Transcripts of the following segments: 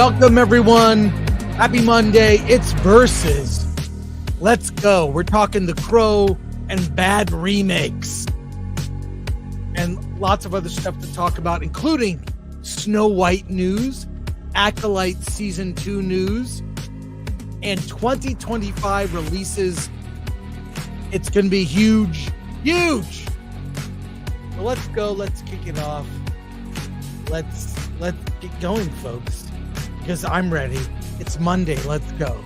Welcome, everyone. Happy Monday. It's Versus. Let's go. We're talking The Crow and bad remakes. And lots of other stuff to talk about, including Snow White news, Acolyte Season 2 news, and 2025 releases. It's going to be huge. Huge. So let's go. Let's kick it off. Let's get going, folks, because I'm ready. It's Monday. Let's go.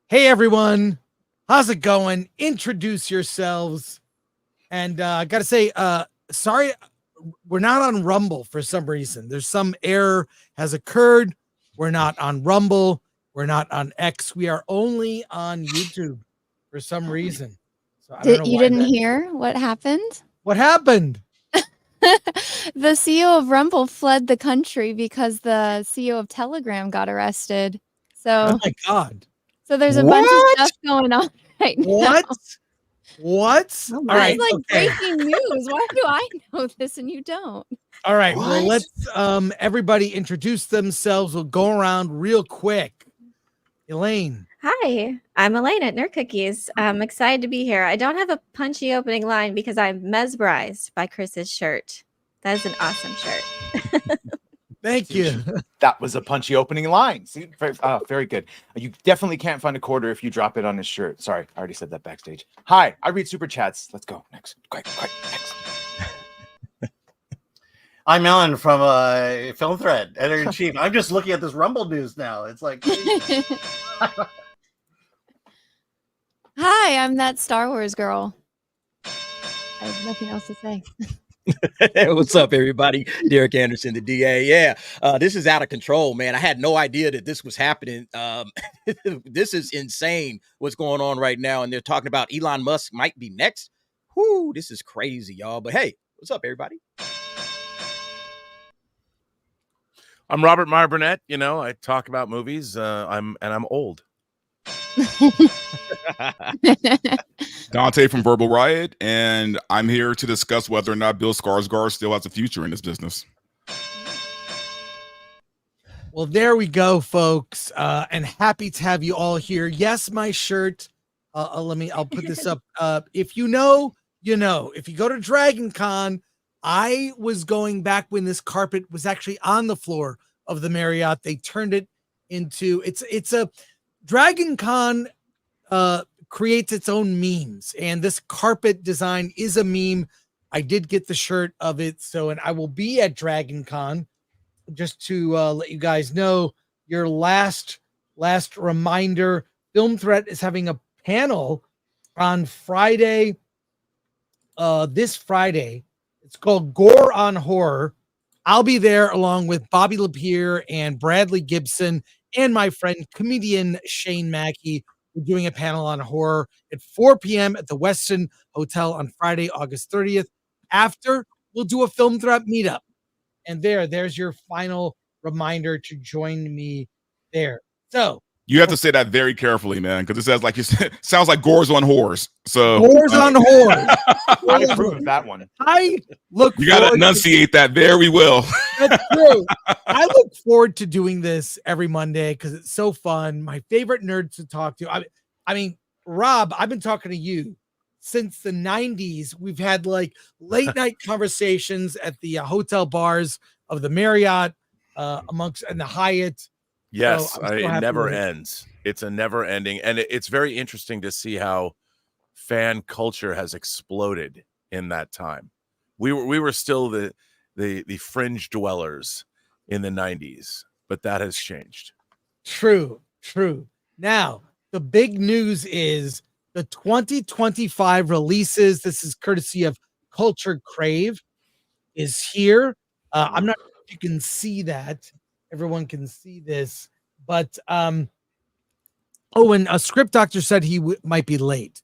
Hey, everyone. How's it going? Introduce yourselves. And I got to say, sorry, we're not on Rumble for some reason. There's some error has occurred. We're not on Rumble. We're not on X. We are only on YouTube for some reason. So I don't know you why didn't hear what happened? What happened? The CEO of Rumble fled the country because the CEO of Telegram got arrested. So, Oh my God. So there's a bunch of stuff going on right now. What? All right. It's like breaking news. Why do I know this and you don't? All right. Well, let's everybody introduce themselves. We'll go around real quick. Elaine. Hi, I'm Elaine at Nerd Cookies. I'm excited to be here. I don't have a punchy opening line because I'm mesmerized by Chris's shirt. That is an awesome shirt. Thank you. That was a punchy opening line. See, very good. You definitely can't find a quarter if you drop it on his shirt. Sorry, I already said that backstage. Hi, I read super chats. Let's go. Next. Quick, next. I'm Ellen from Film Thread, editor-in-chief. I'm just looking at this Rumble news now. It's like... Hi, I'm that Star Wars girl. I have nothing else to say. What's up, everybody? Derek Anderson, the DA. Yeah, this is out of control, man. I had no idea that this was happening. This is insane what's going on right now. And they're talking about Elon Musk might be next. Whoo, this is crazy, y'all. But hey, what's up, everybody? I'm Robert Meyer Burnett. You know, I talk about movies. I'm old. Dante from Verbal Riot, and I'm here to discuss whether or not Bill Skarsgård still has a future in this business. Well, there we go, folks, and happy to have you all here. Yes, my shirt. I'll put this up. If you know, you know. If you go to Dragon Con, I was going back when this carpet was actually on the floor of the Marriott. They turned it into it's a Dragon Con creates its own memes, and this carpet design is a meme. I did get the shirt of it, and I will be at Dragon Con. Just to let you guys know, your last reminder, Film Threat is having a panel on Friday, this Friday. It's called Gore on Horror. I'll be there along with Bobby Lapierre and Bradley Gibson and my friend comedian Shane Mackey. We're doing a panel on horror at 4 p.m. at the Westin Hotel on Friday, August 30th. After, we'll do a Film Threat meetup. And there's your final reminder to join me there. So you have to say that very carefully, man, because it says like sounds like Gore's on Horrors. So Gore's on Horrors. I approve of that one. I look. You got to enunciate that very well. That's true. I look forward to doing this every Monday because it's so fun. My favorite nerds to talk to. I mean, Rob, I've been talking to you since the 90s. We've had like late night conversations at the hotel bars of the Marriott, and the Hyatt. Yes, so it never ends. It's a never ending. And it's very interesting to see how fan culture has exploded in that time. We were still the fringe dwellers in the 90s, but that has changed. True. Now, the big news is the 2025 releases. This is courtesy of Culture Crave is here. I'm not sure if you can see that. Everyone can see this, but and a script doctor said he might be late.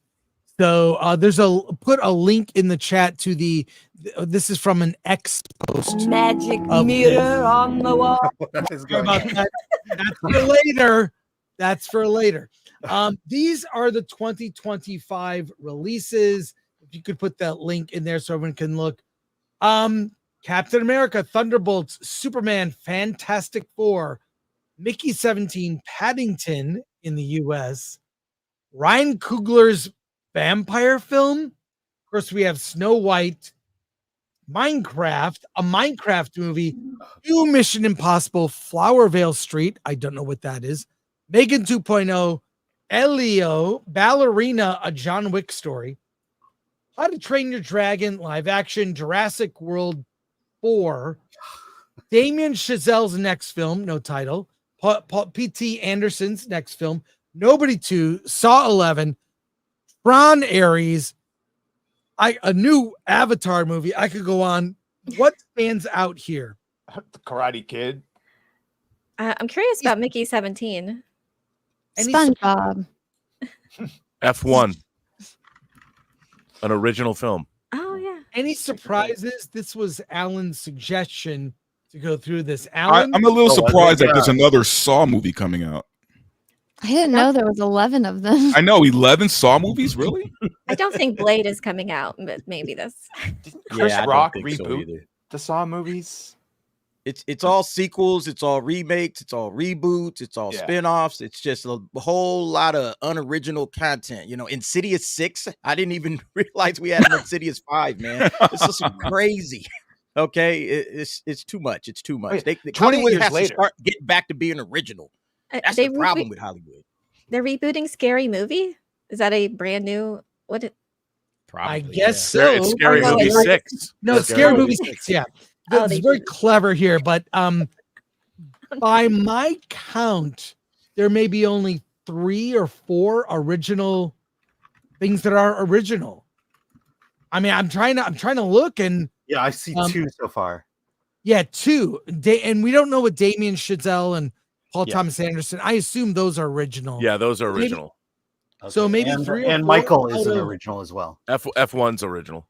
So put a link in the chat to this is from an X post. Magic mirror on the wall. That's for later. That's for later. These are the 2025 releases. If you could put that link in there so everyone can look. Captain America, Thunderbolts, Superman, Fantastic Four, Mickey 17, Paddington in the US, Ryan Coogler's vampire film. Of course, we have Snow White, Minecraft, a Minecraft movie, new Mission Impossible, Flowervale Street. I don't know what that is. Megan 2.0, Elio, Ballerina, a John Wick story, How to Train Your Dragon, live action, Jurassic World 4, Damien Chazelle's next film, no title, P.T. Anderson's next film, Nobody 2, Saw 11, Tron Ares, a new Avatar movie. I could go on. What stands out here? The Karate Kid. I'm curious about Mickey 17. SpongeBob. F1, an original film. Oh yeah. Any surprises? This was Alan's suggestion to go through this. Alan, I'm a little Oh, surprised that yeah. there's another Saw movie coming out. I didn't know there was 11 of them. I know 11 Saw movies, really? I don't think Blade is coming out, but maybe this. Didn't Chris I don't Rock think so reboot either. the Saw movies? It's all sequels, it's all remakes, it's all reboots, it's all Yeah. spin-offs. It's just a whole lot of unoriginal content. You know, Insidious 6, I didn't even realize we had an Insidious 5, man. This is crazy. Okay, it's too much. It's too much. Wait, They 28 Hollywood years has later. to start getting back to being original. That's They the problem with Hollywood. They're rebooting Scary Movie. Is that a brand new? What? Probably, I guess so. It's Scary no, Movie it's- 6. No, it's Scary Movie 6. Yeah. Oh, That's they very did. clever here, but by my count, there may be only 3 or 4 original things that are original. I mean, I'm trying to look, and Yeah, I see 2 so far. yeah, 2. And we don't know what Damien Chazelle and Paul Yeah. Thomas Anderson. I assume those are original. Yeah, those are Maybe- original. So maybe and, 3 or and 4 Michael is out an of- original as well. F1's original.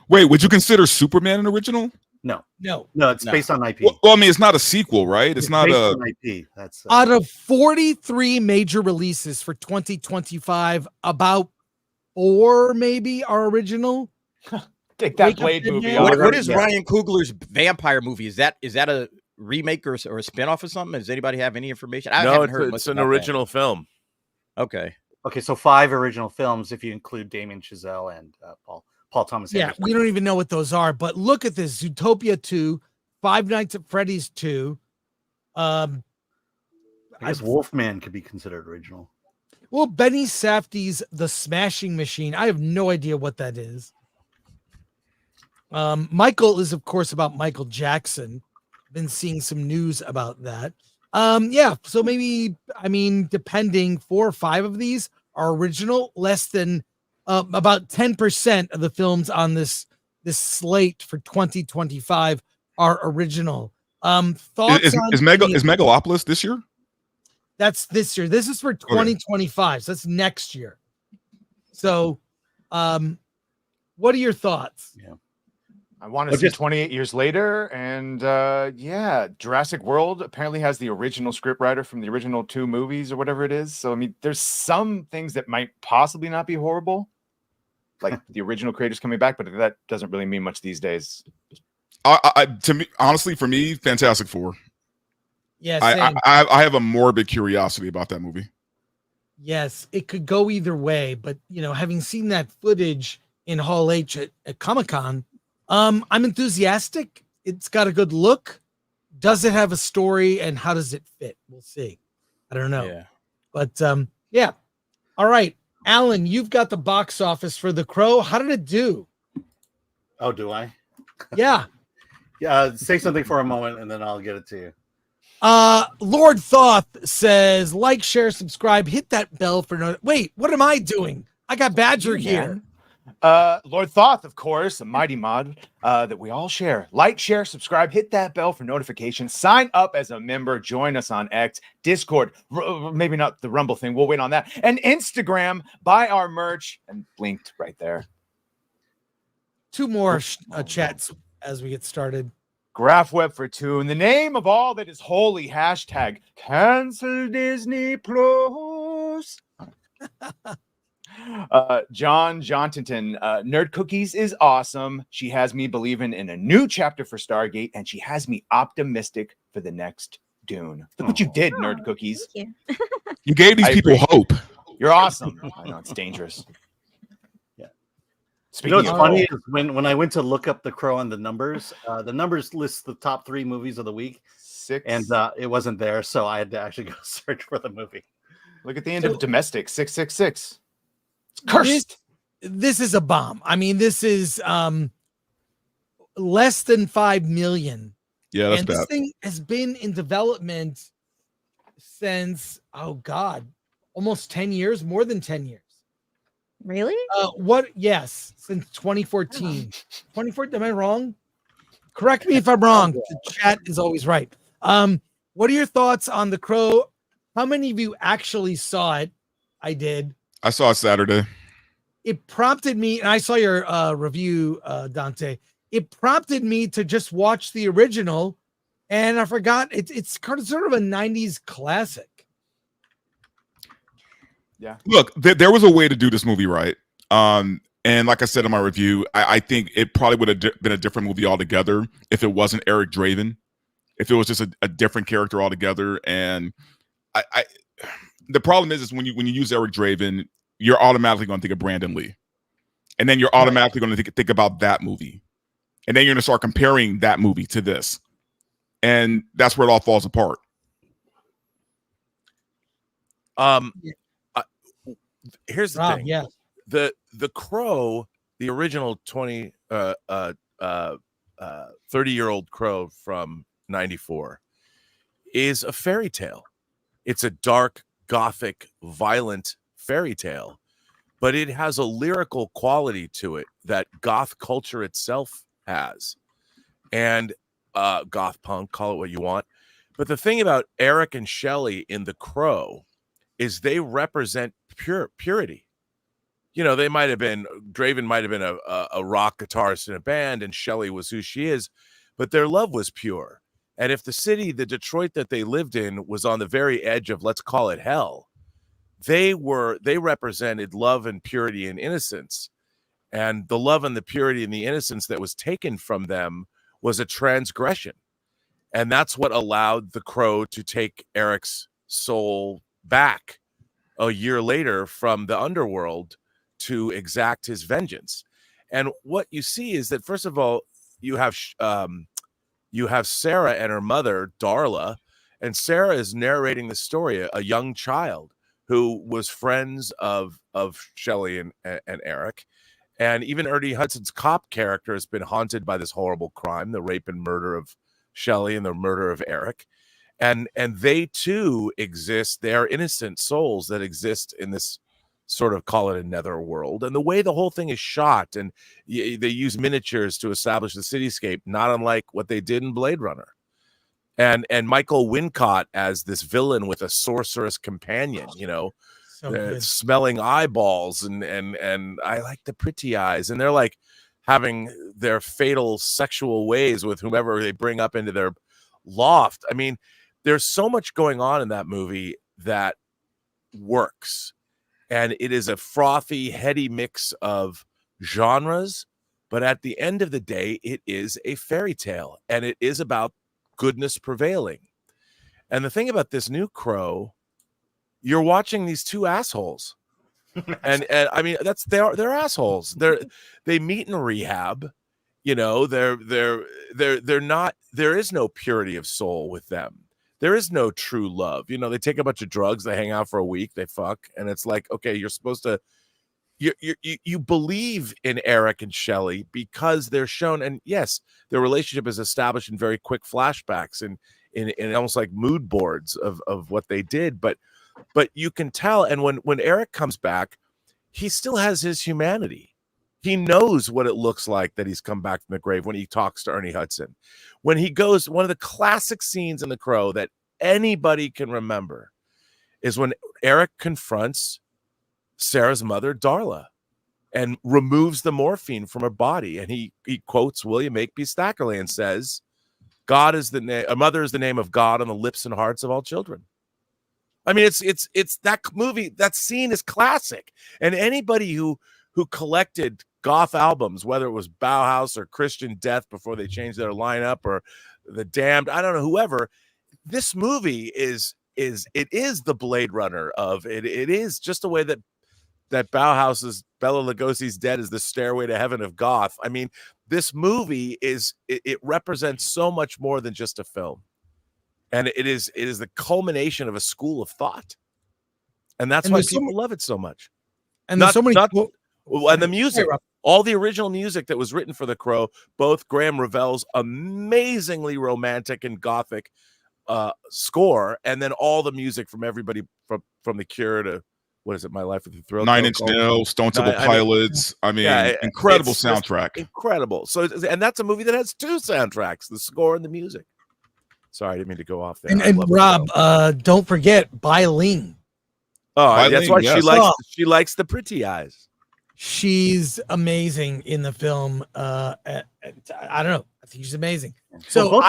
Wait, would you consider Superman an original? No, No. no, it's No. based on IP. Well, I mean, it's not a sequel, right? It's not based a. on IP. That's Out of 43 major releases for 2025, about 4 maybe are original. Take that Wake Up Blade Dead movie. Man. off. What is yeah. Ryan Coogler's vampire movie? Is that a remake or a spinoff or something? Does anybody have any information? I No, haven't heard much it's an about that. original film. Okay. okay. So 5 original films if you include Damien Chazelle and Paul Thomas Yeah, Anderson. we don't even know what those are, but look at this: Zootopia 2, Five Nights at Freddy's 2. I guess Wolfman could be considered original. Well, Benny Safdie's The Smashing Machine. I have no idea what that is. Michael is, of course, about Michael Jackson. Been seeing some news about that. Yeah, so maybe, I mean, depending, 4 or 5 of these are original. Less than about 10% of the films on this slate for 2025 are original. Thoughts Is, on is, is Megalopolis this year? That's this year. This is for 2025. So that's next year. So, what are your thoughts? Yeah. I want to But see just- 28 years later. And yeah, Jurassic World apparently has the original scriptwriter from the original 2 movies or whatever it is. So, I mean, there's some things that might possibly not be horrible, like the original creators coming back, but that doesn't really mean much these days. To me, honestly, for me, Fantastic Four. Yes, I have a morbid curiosity about that movie. yes, it could go either way. But having seen that footage in Hall H at Comic-Con, I'm enthusiastic. It's got a good look. Does it have a story, and how does it fit? We'll see. I don't know. Yeah. But yeah. All right, Alan, you've got the box office for The Crow. How did it do? Oh, do I? Yeah. Yeah, say something for a moment, and then I'll get it to you. Lord Thoth says, like, share, subscribe, hit that bell for wait, what am I doing? I got Badger here. Lord Thoth, of course, a mighty mod that we all share. Like, share, subscribe, hit that bell for notifications. Sign up as a member. Join us on X, Discord. Maybe not the Rumble thing. We'll wait on that. And Instagram. Buy our merch. And blinked right there. 2 more chats as we get started. Graph Web for two. In the name of all that is holy, hashtag cancel Disney Plus. John Johnton, Nerd Cookies is awesome. She has me believing in a new chapter for Stargate, and she has me optimistic for the next Dune. Look what you did, Nerd Cookies. Thank you. You gave these I people agree. hope. You're awesome. I know it's dangerous. Yeah. Speaking What's of funny hope, is when I went to look up The Crow on the numbers lists the top 3 movies of the week, 6. and it wasn't there, so I had to actually go search for the movie. Look at the end of Domestic 666. It's cursed. This is a bomb. I mean, this is less than 5 million. Yeah, that's And bad. this thing has been in development since, oh God, almost 10 years, more than 10 years. Really? Yes, since 2014. 2014, am I wrong? Correct me if I'm wrong. The chat is always right. What are your thoughts on The Crow? How many of you actually saw it? I did. I saw it Saturday. It prompted me, and I saw your review, Dante. It prompted me to just watch the original, and I forgot it's kind of sort of a 90s classic. Yeah. Look, there was a way to do this movie right. And like I said in my review, I think it probably would have been a different movie altogether if it wasn't Eric Draven, if it was just a different character altogether. And the problem is when you use Eric Draven, you're automatically going to think of Brandon Lee, and then you're automatically going to think about that movie, and then you're going to start comparing that movie to this, and that's where it all falls apart. Here's the Rob, thing. yeah. The Crow, the original 30-year-old Crow from 94 is a fairy tale. It's a dark, gothic, violent fairy tale, but it has a lyrical quality to it that goth culture itself has, and goth punk, call it what you want. But the thing about Eric and Shelley in The Crow is they represent purity. You know, Draven might have been a rock guitarist in a band, and Shelley was who she is, but their love was pure. And if the Detroit that they lived in was on the very edge of, let's call it hell, they represented love and purity and innocence. And the love and the purity and the innocence that was taken from them was a transgression. And that's what allowed the Crow to take Eric's soul back a year later from the underworld to exact his vengeance. And what you see is that, first of all, you have Sarah and her mother, Darla, and Sarah is narrating the story, a young child who was friends of Shelley and Eric. And even Ernie Hudson's cop character has been haunted by this horrible crime, the rape and murder of Shelley and the murder of Eric. And they too exist. They are innocent souls that exist in this sort of, call it a nether world. And the way the whole thing is shot, and they use miniatures to establish the cityscape, not unlike what they did in Blade Runner. And Michael Wincott as this villain with a sorceress companion, you know, smelling eyeballs, and I like the pretty eyes, and they're like having their fatal sexual ways with whomever they bring up into their loft. I mean, there's so much going on in that movie that works, and it is a frothy, heady mix of genres, but at the end of the day, it is a fairy tale, and it is about goodness prevailing. And the thing about this new Crow, you're watching these two assholes, and I mean, they're assholes. They meet in rehab, you know. They're not. There is no purity of soul with them. There is no true love. You know, they take a bunch of drugs, they hang out for a week, they fuck, and it's like, okay, you're supposed to. You believe in Eric and Shelley because they're shown, and yes, their relationship is established in very quick flashbacks and in almost like mood boards of what they did, but you can tell. And when Eric comes back, he still has his humanity. He knows what it looks like that he's come back from the grave when he talks to Ernie Hudson. When he goes, one of the classic scenes in The Crow that anybody can remember is when Eric confronts Sarah's mother, Darla, and removes the morphine from her body. And he quotes William Makepeace Thackeray and says, God is the name. A mother is the name of God on the lips and hearts of all children. I mean, it's that movie. That scene is classic, and anybody who collected goth albums, whether it was Bauhaus or Christian Death before they changed their lineup, or the Damned, I don't know, whoever, this movie is the Blade Runner of it. It is just the way that Bauhaus's Bela Lugosi's Dead is the Stairway to Heaven of goth. I mean, this movie it represents so much more than just a film. And it is the culmination of a school of thought. And that's why people love it so much. And there's so many and the music, all the original music that was written for The Crow, both Graham Revell's amazingly romantic and gothic score, and then all the music from everybody from The Cure to, what is it, My Life with the Thrill, Nine Inch Nails, Stone Temple Pilots. I mean, incredible soundtrack. Incredible. So, and that's a movie that has two soundtracks, the score and the music. Sorry, I didn't mean to go off there. And Rob, don't forget Bailing. Oh, that's why she likes the pretty eyes. She's amazing in the film. I don't know. I think she's amazing. So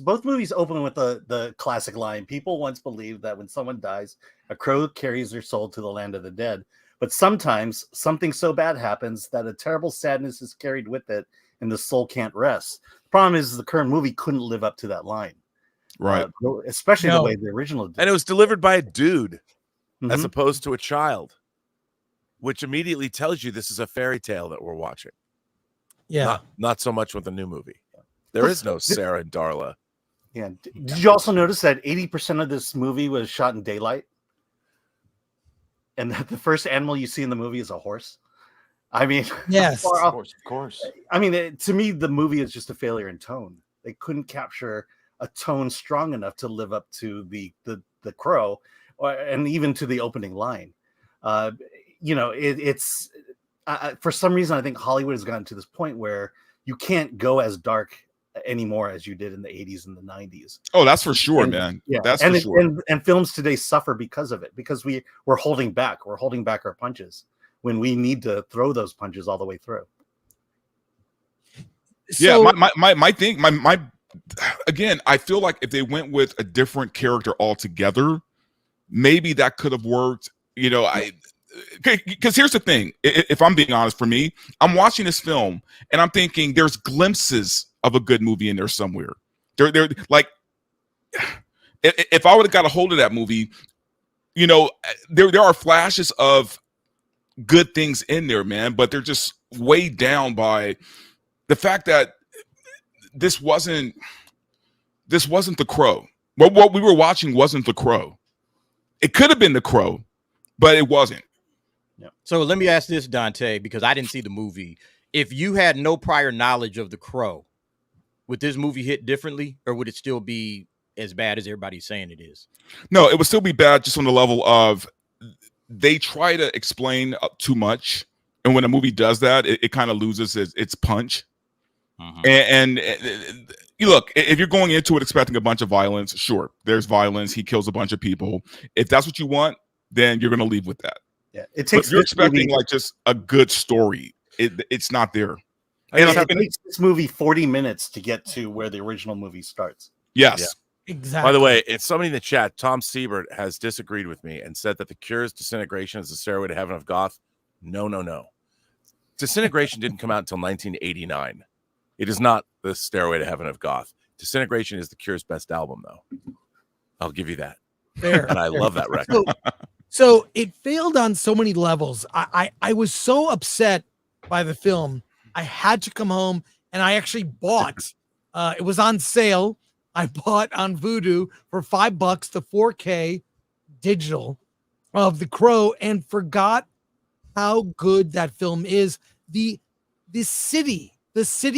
both movies open with the classic line. People once believed that when someone dies, a crow carries their soul to the land of the dead. But sometimes something so bad happens that a terrible sadness is carried with it, and the soul can't rest. The problem is the current movie couldn't live up to that line. Right. Especially the way the original did. And it was delivered by a dude as opposed to a child, which immediately tells you this is a fairy tale that we're watching. Yeah. Not so much with the new movie. There is no Sarah and Darla. Yeah. Did you also notice that 80% of this movie was shot in daylight? And that the first animal you see in the movie is a horse? I mean, yes, of course. I mean, to me, the movie is just a failure in tone. They couldn't capture a tone strong enough to live up to the Crow, and even to the opening line. It's for some reason I think Hollywood has gotten to this point where you can't go as dark anymore as you did in the 80s and the 90s. Oh, that's for sure, man. Yeah, that's for sure. And films today suffer because of it, because we're holding back. We're holding back our punches when we need to throw those punches all the way through. So, yeah, my thing, again, I feel like if they went with a different character altogether, maybe that could have worked. Because here's the thing, if I'm being honest, for me, I'm watching this film and I'm thinking there's glimpses of a good movie in there somewhere. They're like, if I would have got a hold of that movie, there are flashes of good things in there, man, but they're just weighed down by the fact that this wasn't The Crow. What we were watching wasn't The Crow. It could have been The Crow, but it wasn't. Yeah. So let me ask this, Dante, because I didn't see the movie. If you had no prior knowledge of The Crow, would this movie hit differently, or would it still be as bad as everybody's saying it is? No, it would still be bad, just on the level of they try to explain too much, and when a movie does that, it kind of loses its punch. And you look, if you're going into it expecting a bunch of violence, sure, there's violence. He kills a bunch of people. If that's what you want, then you're going to leave with that. Yeah, it takes. But you're expecting like just a good story. It's not there. And it takes this movie 40 minutes to get to where the original movie starts. Yes, yeah. Exactly. By the way, it's somebody in the chat. Tom Siebert has disagreed with me and said that The Cure's Disintegration is the Stairway to Heaven of goth. No. Disintegration didn't come out until 1989. It is not the Stairway to Heaven of goth. Disintegration is The Cure's best album, though. I'll give you that. Fair. And I love that record. So it failed on so many levels. I was so upset by the film. I had to come home and I actually bought, it was on sale. I bought on Vudu for $5 the 4K digital of The Crow and forgot how good that film is. The city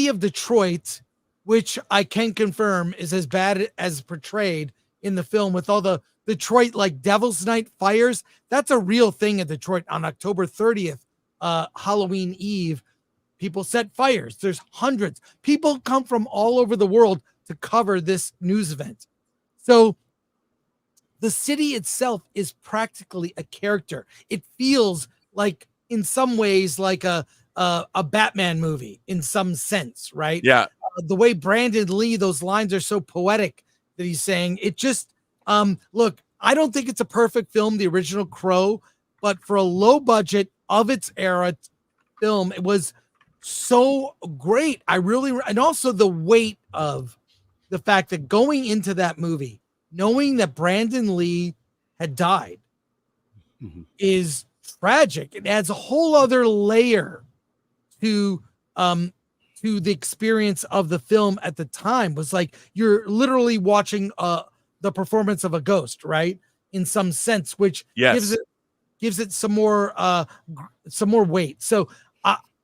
of Detroit, which I can confirm is as bad as portrayed in the film, with all the Detroit like Devil's Night fires. That's a real thing in Detroit on October 30th, Halloween Eve. People set fires. There's hundreds. People come from all over the world to cover this news event. So the city itself is practically a character. It feels like, in some ways, like a Batman movie in some sense, right? Yeah. the way Brandon Lee, those lines are so poetic that he's saying it. Just look, I don't think it's a perfect film, the original Crow, but for a low budget of its era film, it was so great. And also the weight of the fact that going into that movie, knowing that Brandon Lee had died is tragic. It adds a whole other layer to the experience of the film at the time. Was like you're literally watching the performance of a ghost, right? In some sense, which gives it some more weight. So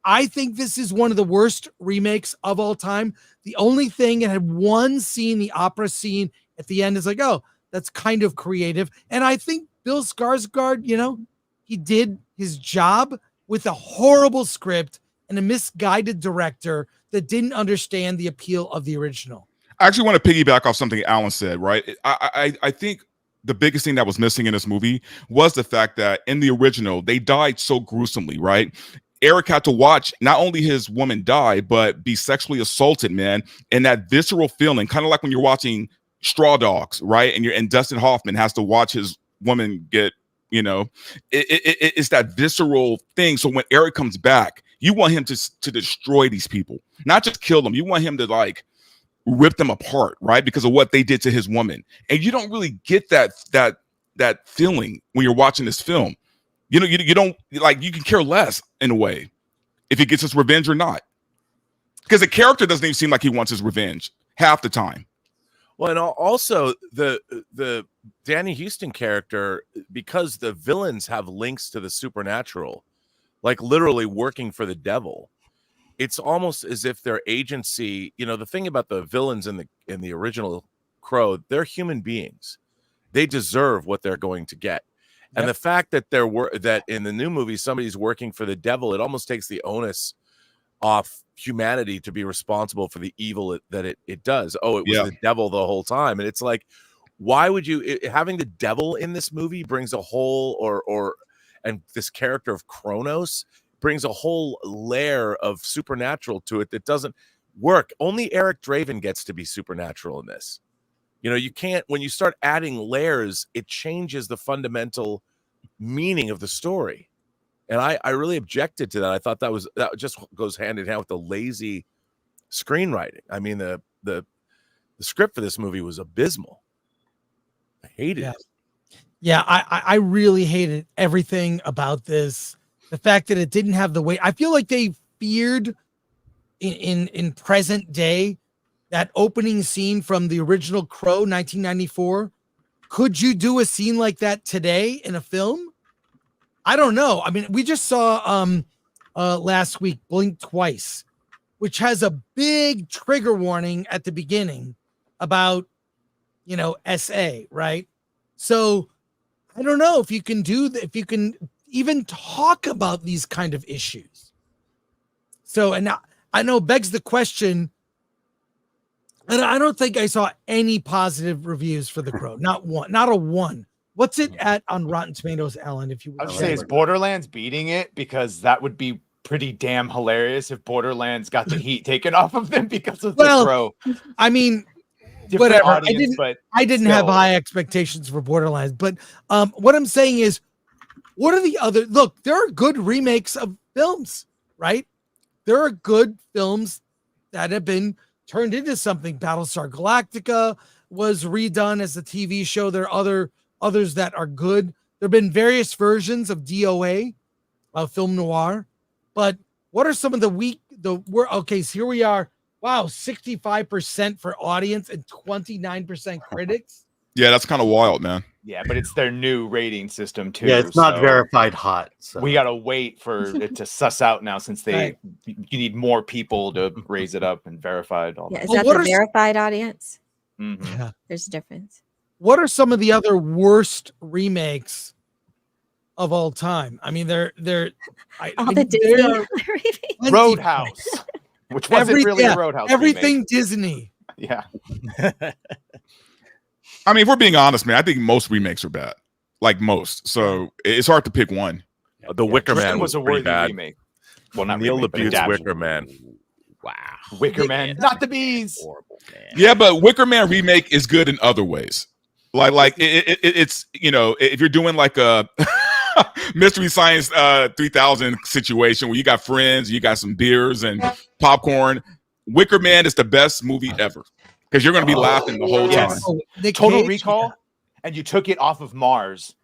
I think this is one of the worst remakes of all time. The only thing, it had one scene, the opera scene at the end, is like, oh, that's kind of creative. And I think Bill Skarsgård, he did his job with a horrible script and a misguided director that didn't understand the appeal of the original. I actually want to piggyback off something Alan said, right? I think the biggest thing that was missing in this movie was the fact that in the original, they died so gruesomely, right? Eric had to watch not only his woman die, but be sexually assaulted, man. And that visceral feeling, kind of like when you're watching Straw Dogs, right? And Dustin Hoffman has to watch his woman get, it's that visceral thing. So when Eric comes back, you want him to destroy these people, not just kill them. You want him to like rip them apart, right? Because of what they did to his woman. And you don't really get that feeling when you're watching this film. You don't like, you can care less in a way if he gets his revenge or not, because the character doesn't even seem like he wants his revenge half the time. Well, and also the Danny Houston character, because the villains have links to the supernatural, like literally working for the devil. It's almost as if their agency, the thing about the villains in the original Crow, they're human beings. They deserve what they're going to get. And the fact that that in the new movie somebody's working for the devil, it almost takes the onus off humanity to be responsible for the evil that it does. Oh, it was the devil the whole time. And it's like, why would you having the devil in this movie brings a whole and this character of Kronos brings a whole layer of supernatural to it that doesn't work. Only Eric Draven gets to be supernatural in this. You can't, when you start adding layers, it changes the fundamental meaning of the story. And I really objected to that. I thought that just goes hand in hand with the lazy screenwriting. I mean, the script for this movie was abysmal. I hated it. Yeah, I really hated everything about this. The fact that it didn't have the weight. I feel like they feared in present day that opening scene from the original Crow, 1994. Could you do a scene like that today in a film? I don't know. I mean, we just saw last week Blink Twice, which has a big trigger warning at the beginning about, SA, right? So I don't know if you can if you can even talk about these kind of issues. So, and now I know begs the question, and I don't think I saw any positive reviews for The Crow. Not a one. What's it at on Rotten Tomatoes, Alan? If you would I would say is Borderlands beating it, because that would be pretty damn hilarious if Borderlands got the heat taken off of them because of The Crow. I mean, different whatever. audience, I didn't have high expectations for Borderlands, but what I'm saying is, what are the other? Look, there are good remakes of films, right? There are good films that have been turned into something. Battlestar Galactica was redone as a TV show. There are others that are good. There have been various versions of DOA, film noir. But what are some of okay, so here we are. Wow, 65% for audience and 29% critics. Yeah, that's kind of wild, man. Yeah, but it's their new rating system too. Yeah, it's not verified hot. So. We gotta wait for it to suss out now, since you need more people to raise it up and verified. All yeah, that. is that the verified audience? Mm-hmm. Yeah. There's a difference. What are some of the other worst remakes of all time? I mean, they're the Disney Roadhouse, which wasn't really a Roadhouse. Everything remake. Disney. Yeah. I mean, if we're being honest, man, I think most remakes are bad. Like most. So it's hard to pick one. The Wicker Man was a pretty worthy bad. remake. Well, not Neil remake, but LaBute's adaptation. Wicker Man. Wow. Wicker Man, not the bees. Horrible, man. Yeah, but Wicker Man remake is good in other ways. It's if you're doing like a Mystery Science 3000 situation where you got friends, you got some beers and popcorn. Wicker Man is the best movie ever because you're going to be laughing the whole Yes. time. Total Recall, and you took it off of Mars.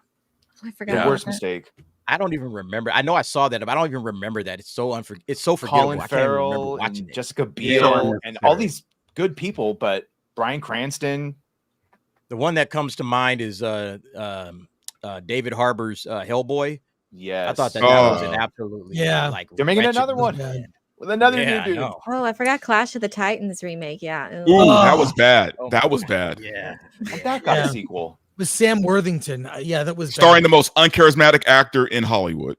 I The forgot. worst about that. mistake. I don't even remember. I know I saw that, but I don't even remember that. It's so it's so forgettable. Colin I can't even remember Farrell watching and it. Jessica Yeah. Biel and all these good people, but Bryan Cranston. The one that comes to mind is David Harbour's Hellboy. Yes. I thought that Oh. was an absolutely Yeah. They're making wretched another one. movie, man. with another Yeah, new I dude. know. Oh, I forgot Clash of the Titans remake. Yeah. Ooh, that Oh. was bad. Oh That my was God. bad. Yeah. And that got Yeah. a sequel. With Sam Worthington. Yeah, that was Starring bad. the most uncharismatic actor in Hollywood.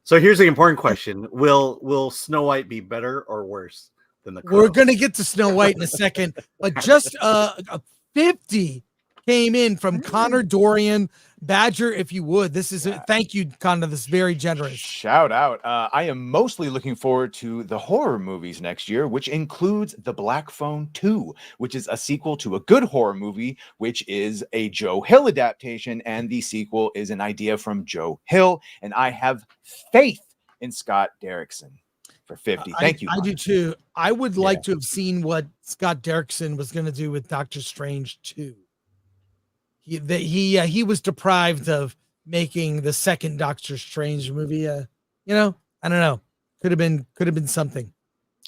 So here's the important question: Will Snow White be better or worse than the Crow? We're gonna get to Snow White in a second, but just a 50 came in from Connor Dorian Badger. If you would, this is thank you, Connor. This is very generous. Shout out. I am mostly looking forward to the horror movies next year, which includes The Black Phone 2, which is a sequel to a good horror movie, which is a Joe Hill adaptation. And the sequel is an idea from Joe Hill. And I have faith in Scott Derrickson for 50. Thank you. I do Connor. too. I would like to have seen what Scott Derrickson was going to do with Doctor Strange 2. He was deprived of making the second Doctor Strange movie. I don't know. Could have been something.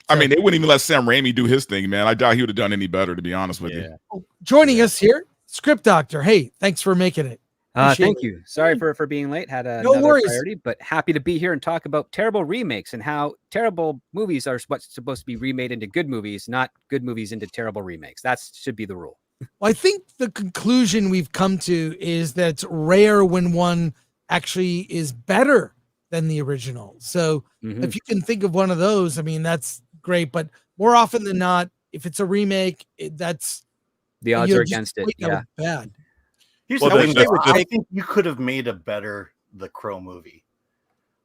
I mean, they wouldn't even let Sam Raimi do his thing, man. I doubt he would have done any better, to be honest with you. Joining us here, Script Doctor. Hey, thanks for making it. Appreciate Thank it. you. Sorry for being late. Had No another worries. priority, but happy to be here and talk about terrible remakes and how terrible movies are what's supposed to be remade into good movies, not good movies into terrible remakes. That should be the rule. Well, I think the conclusion we've come to is that it's rare when one actually is better than the original. So if you can think of one of those, I mean, that's great. But more often than not, if it's a remake, that's The odds you're are just against it. wait, that Yeah. was bad. Here's Well, the then thing: that's- I think you could have made a better The Crow movie.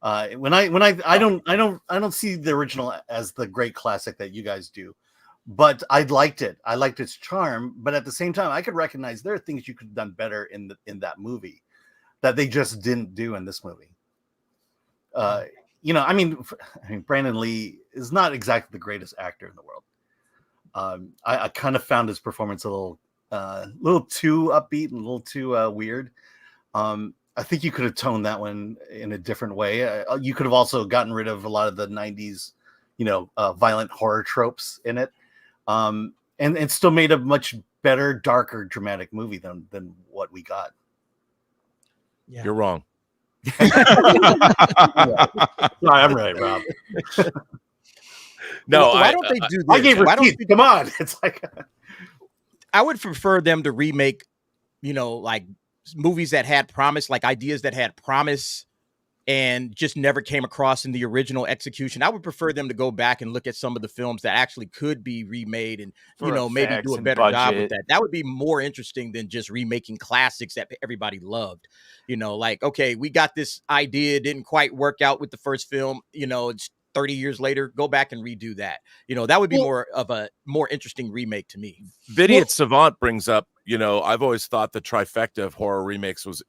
I don't see the original as the great classic that you guys do, but I liked it. I liked its charm, but at the same time, I could recognize there are things you could have done better in that movie that they just didn't do in this movie. I mean, Brandon Lee is not exactly the greatest actor in the world. I kind of found his performance a little too upbeat and a little too weird. I think you could have toned that one in a different way. You could have also gotten rid of a lot of the 90s, violent horror tropes in it, and still made a much better, darker, dramatic movie than what we got. Yeah. You're wrong. No, I'm right, Rob. No, why don't they do this? I gave Why don't receipts. Come on, it's like I would prefer them to remake, like movies that had promise, like ideas that had promise and just never came across in the original execution. I would prefer them to go back and look at some of the films that actually could be remade and, For maybe effects do a and better job budget. with that. That would be more interesting than just remaking classics that everybody loved. Like, okay, we got this idea, didn't quite work out with the first film, it's 30 years later, go back and redo that. That would be more of a more interesting remake to me. Vidiot Savant brings up, I've always thought the trifecta of horror remakes was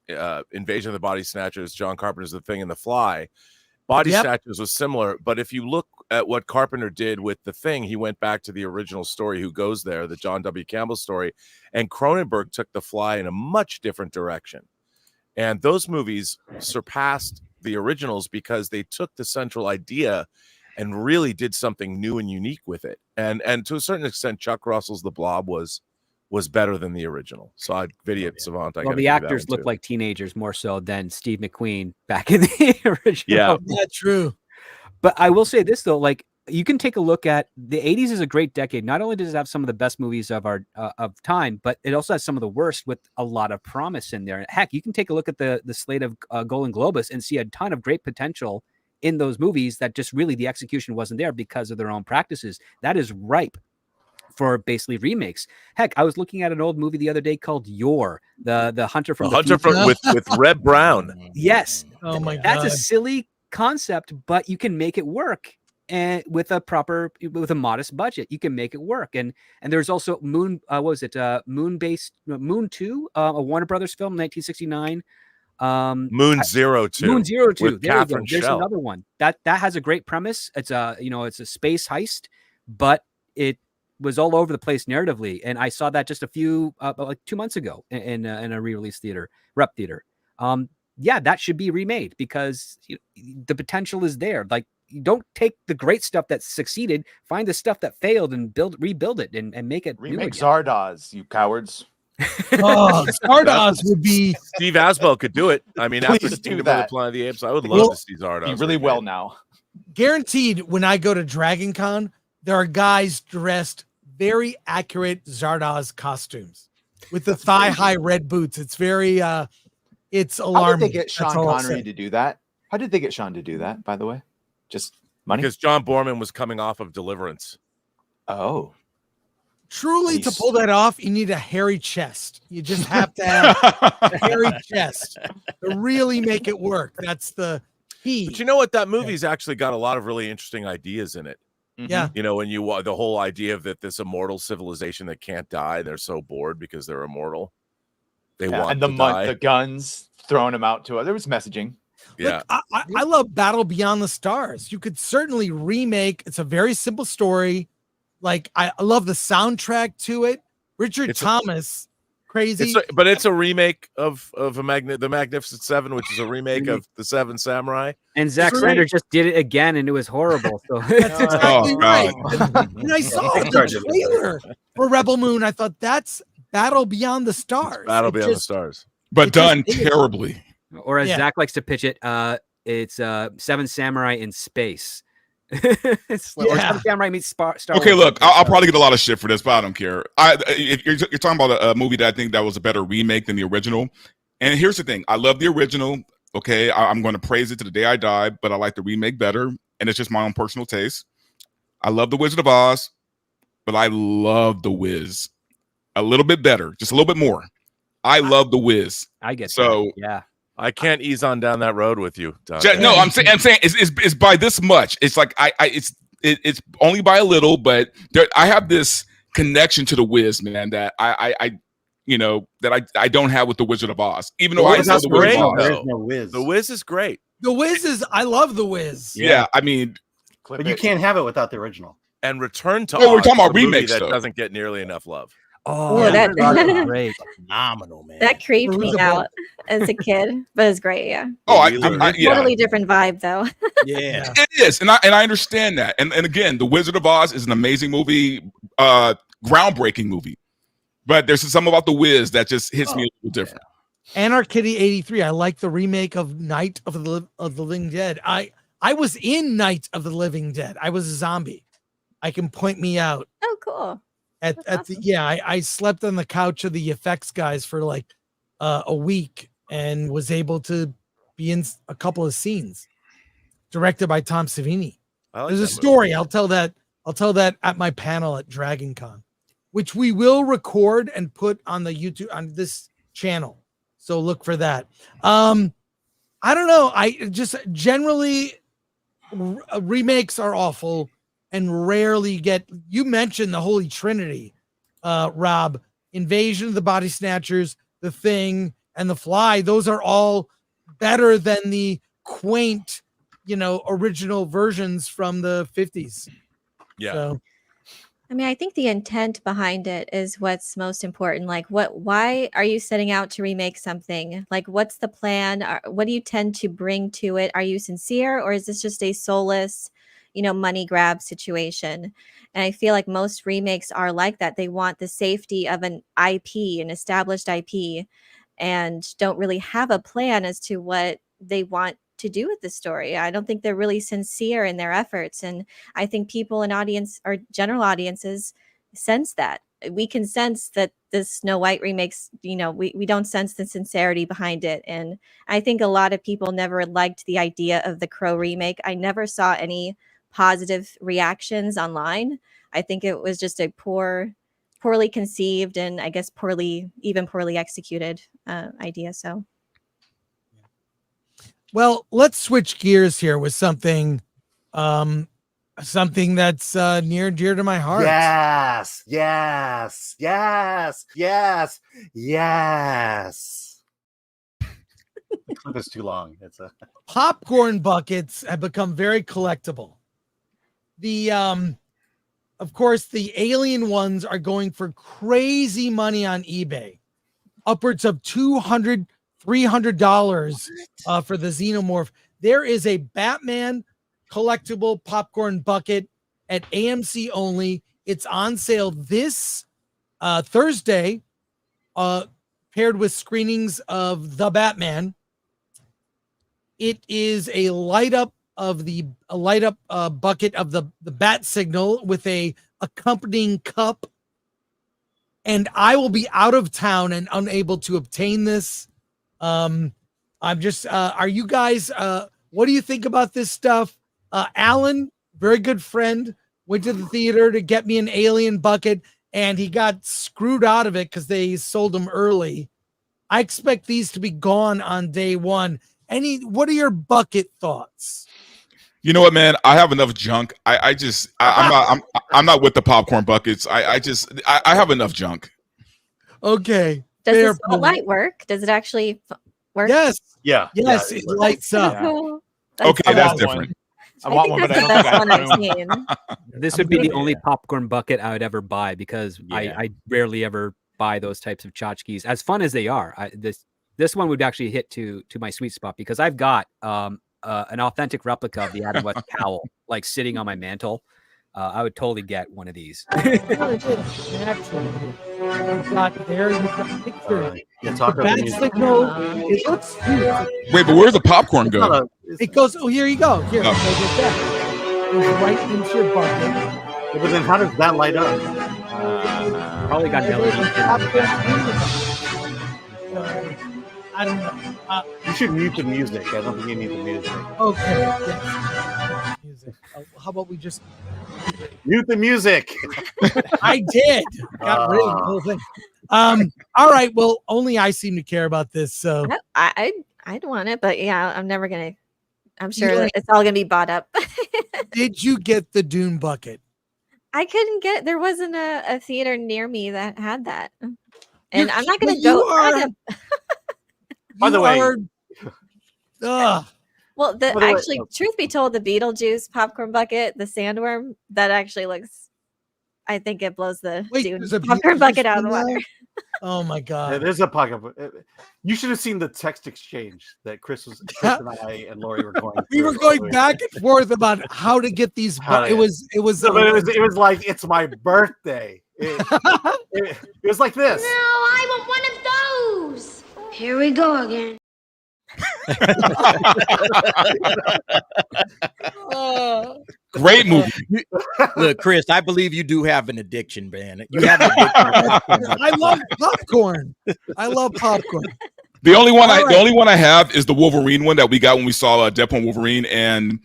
Invasion of the Body Snatchers, John Carpenter's The Thing, and The Fly. Body Snatchers was similar, but if you look at what Carpenter did with The Thing, he went back to the original story, Who Goes There, the John W. Campbell story, and Cronenberg took The Fly in a much different direction. And those movies surpassed the originals because they took the central idea and really did something new and unique with it. And to a certain extent, Chuck Russell's The Blob was better than the original. So Vidiot Savant. Well, the actors look like teenagers more so than Steve McQueen back in the original. Yeah, true. But I will say this though, like you can take a look at the 80s is a great decade. Not only does it have some of the best movies of our of time, but it also has some of the worst with a lot of promise in there. Heck, you can take a look at the slate of Golden Globus and see a ton of great potential in those movies that just really the execution wasn't there because of their own practices. That is ripe for basically remakes. Heck, I was looking at an old movie the other day called Yore, the Hunter from the Future. with Reb Brown. Yes. Oh my That's God. a silly concept, but you can make it work and with a modest budget, you can make it work. And there's also Moon 2, a Warner Brothers film, 1969. Moon Zero Two. Moon Zero Two. With There you go. Catherine There's Schell. another one that has a great premise. It's it's a space heist, but it was all over the place narratively. And I saw that just a few like 2 months ago in a re-release rep theater. Yeah, that should be remade because the potential is there. Like, you don't take the great stuff that succeeded, find the stuff that failed, and rebuild it and make it Remake new Zardoz, you cowards. Oh, Zardoz would be. Steve Asbell could do it. I mean, after Please do Kingdom of the that. Planet of the Apes, I would love to see Zardoz. Be really remade. well now. Guaranteed, when I go to Dragon Con, there are guys dressed very accurate Zardoz costumes with the thigh-high red boots. It's very, it's How alarming. did they get That's Sean all I'll Connery say. to do that? How did they get Sean to do that, by the way? Just money? Because John Borman was coming off of Deliverance. Oh. Truly, to Nice. pull that off, you need a hairy chest. You just have to have a hairy chest to really make it work. That's the key. But you know what? That movie's actually got a lot of really interesting ideas in it. Yeah. You know, when you the whole idea of that this immortal civilization that can't die, they're so bored because they're immortal. They Yeah, want and the to die. the guns throwing them out to us. There was messaging. Yeah. Look, I love Battle Beyond the Stars. You could certainly remake. It's a very simple story. Like, I love the soundtrack to it. Richard Thomas, crazy. But it's a remake of the Magnificent Seven, which is a remake of the Seven Samurai. And Zack True. Snyder just did it again, and it was horrible. So That's exactly Oh, right. God. And I saw the trailer for Rebel Moon. I thought that's Battle Beyond the Stars. Battle It Beyond the just- Stars. But It just done is. terribly. or as Yeah. Zach likes to pitch it, it's Seven Samurai in space. Or Yeah. Seven Samurai meets Star Okay, Wars. look, I'll probably get a lot of shit for this, but I don't care. If you're talking about a movie that I think that was a better remake than the original, and here's the thing: I love the original. Okay, I'm going to praise it to the day I die, but I like the remake better, and it's just my own personal taste. I love the Wizard of Oz, but I love the Wiz a little bit better, just a little bit more. I love the Wiz. I get So- that. Yeah. I can't ease on down that road with you, Dante. No, I'm saying it's by this much. It's like it's only by a little, but I have this connection to the Wiz, man, that I don't have with the Wizard of Oz. Even though The I Wiz love is the Wizard great, of Oz. though. There's no whiz. The Wiz is great. The Wiz is, I love the Wiz. Yeah, I mean, Clip But you it. can't have it without the original. And Return to Well, we're Oz, talking about a movie remakes, that though. doesn't get nearly enough love. Oh, Ooh, that- great. Phenomenal, man. That creeped me Elizabeth. out as a kid, but it's great. Yeah. yeah. Totally different vibe though. Yeah. It is, and I understand that. And again, The Wizard of Oz is an amazing movie, groundbreaking movie. But there's something about The Wiz that just hits me a little different. Anarchy 83. I like the remake of Night of the Living Dead. I was in Night of the Living Dead. I was a zombie. I can point me out Oh, cool. at That's the I slept on the couch of the effects guys for like a week and was able to be in a couple of scenes directed by Tom Savini. I like There's a that movie. story. I'll tell that at my panel at Dragon Con, which we will record and put on the YouTube on this channel. So look for that. I don't know. I just generally remakes are awful and rarely get. You mentioned the Holy Trinity, Rob. Invasion of the Body Snatchers, The Thing, and The Fly. Those are all better than the quaint, original versions from the 50s. Yeah. So, I mean, I think the intent behind it is what's most important. Like, why are you setting out to remake something? Like, what's the plan? What do you tend to bring to it? Are you sincere, or is this just a soulless, money grab situation? And I feel like most remakes are like that. They want the safety of an IP, an established IP, and don't really have a plan as to what they want to do with the story. I don't think they're really sincere in their efforts. And I think people in audience or general audiences sense that. We can sense that this Snow White remakes, we don't sense the sincerity behind it. And I think a lot of people never liked the idea of the Crow remake. I never saw any positive reactions online. I think it was just a poorly conceived and I guess poorly executed idea. So well, let's switch gears here with something something that's near and dear to my heart. Yes, yes, yes, yes, yes. The clip is too long. It's a Popcorn buckets have become very collectible. The of course, the alien ones are going for crazy money on eBay, upwards of $200, $300 for the xenomorph. There is a Batman collectible popcorn bucket at AMC only. It's on sale this Thursday, paired with screenings of The Batman. It is a light up bucket of the bat signal with a accompanying cup. And I will be out of town and unable to obtain this. I'm just, are you guys, what do you think about this stuff? Alan, very good friend, went to the theater to get me an alien bucket and he got screwed out of it because they sold them early. I expect these to be gone on day one. What are your bucket thoughts? You know what, man? I have enough junk. I'm not with the popcorn buckets. I have enough junk. Okay. Does the spotlight work? Does it actually work? Yes. Yeah. Yes, yeah, it lights up. Cool. Okay, that's different. I want one, but I that's don't the think best one I I've have room. seen. This would be the only popcorn bucket I would ever buy because Yeah. I rarely ever buy those types of tchotchkes. As fun as they are, this one would actually hit to my sweet spot because I've got an authentic replica of the Adam West cowl, like sitting on my mantle. I would totally get one of these. You've got pictures. The bat signal, it looks huge. Wait, but where's the popcorn go? It goes, oh, here you go. Here, Oh. go get that. It goes right into your bucket. Yeah, but then how does that light up? Probably got There's a LED. popcorn I don't know. You should mute the music. I don't think you need the music. Okay. Yes. Music. How about we just Mute the music. I did. Got rid of the whole thing. All right. Well, only I seem to care about this. So I'd want it, but yeah, I'm never gonna. I'm sure You that like- it's all gonna be bought up. did you get the Dune bucket? I couldn't get. There wasn't a theater near me that had that, and I'm not but gonna you go. I'm are- not gonna- By the way- well, By the way- actually, truth be told, the Beetlejuice popcorn bucket, the sandworm, that actually looks. I think it blows the Wait, Dune there's a popcorn Beetlejuice bucket out of the one now? water. Oh my Yeah, god. there's a pocket. You should have seen the text exchange that Chris and I and Lori were going. We were going back and forth about how to get these. It was. No, but it was like it's my birthday. It was like this. No, I want one of those. Here we go again. Great movie. Look, Chris, I believe you do have an addiction, man. You have an addiction. I love popcorn. I love popcorn. The only one All right. the only one I have is the Wolverine one that we got when we saw Deadpool and Wolverine. And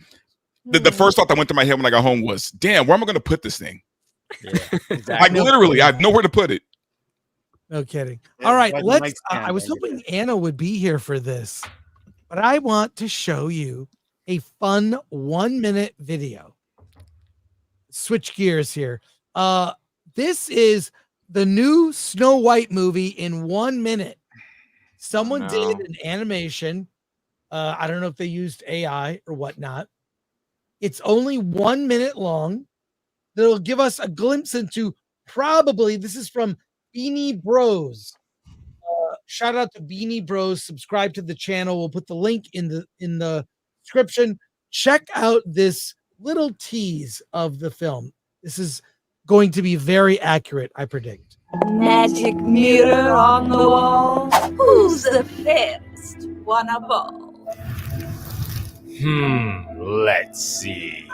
the first thought that went to my head when I got home was, damn, where am I going to put this thing? Yeah, exactly. Like literally, I have nowhere to put it. No kidding. Yeah, All right, by the let's. next I time, was maybe. hoping Anna would be here for this, but I want to show you a fun 1-minute video. Switch gears here. This is the new Snow White movie in 1 minute. Someone did an animation. I don't know if they used AI or whatnot. It's only 1 minute long. That'll give us a glimpse into probably, this is from Beanie Bros. Shout out to Beanie Bros. Subscribe to the channel. We'll put the link in the description. Check out this little tease of the film. This is going to be very accurate, I predict. Magic mirror on the wall. Who's the fairest one of all? Let's see.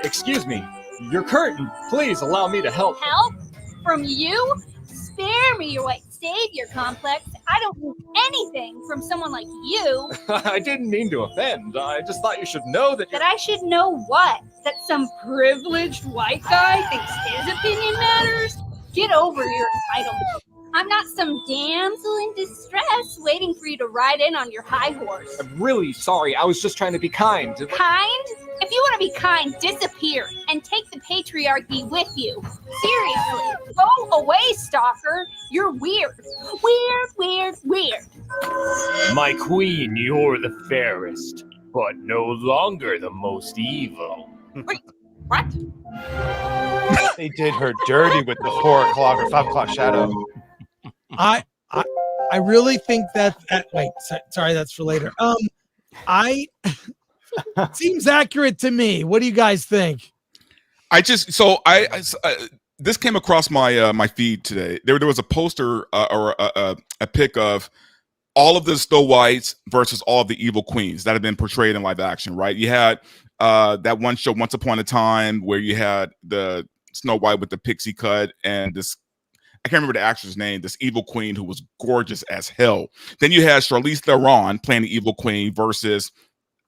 Excuse me, your curtain. Please allow me to help. Help from you? Spare me your white savior complex. I don't need anything from someone like you. I didn't mean to offend. I just thought you should know that. That I should know what? That some privileged white guy thinks his opinion matters? Get over your entitlement. I'm not some damsel in distress waiting for you to ride in on your high horse. I'm really sorry. I was just trying to be kind. Kind? If you want to be kind, disappear and take the patriarchy with you. Seriously, go away, stalker. You're weird. Weird. My queen, you're the fairest, but no longer the most evil. Wait, what? They did her dirty with the 4 o'clock or 5 o'clock shadow. I really think that wait, sorry, that's for later. I seems accurate to me. What do you guys think? This came across my my feed today. There was a poster or a pic of all of the Snow Whites versus all of the evil queens that have been portrayed in live action, right? You had that one show Once Upon a Time where you had the Snow White with the pixie cut and this, I can't remember the actress name, this evil queen who was gorgeous as hell. Then you had Charlize Theron playing the evil queen versus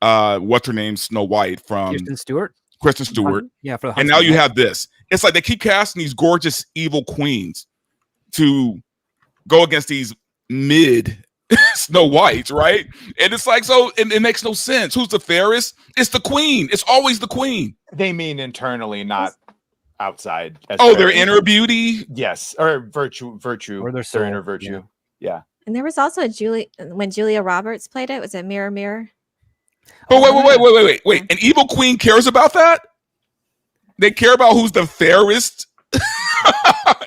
what's her name, Snow White from Kristen Stewart. Yeah, for the and now you have this. It's like they keep casting these gorgeous evil queens to go against these mid Snow Whites, right? And it's like, so it makes no sense. Who's the fairest? It's the queen. It's always the queen. They mean internally, not outside. Their inner beauty? Yes, or virtue, or their inner virtue. Yeah. And there was also when Julia Roberts played it. Was it Mirror Mirror? Oh, wait. An evil queen cares about that? They care about who's the fairest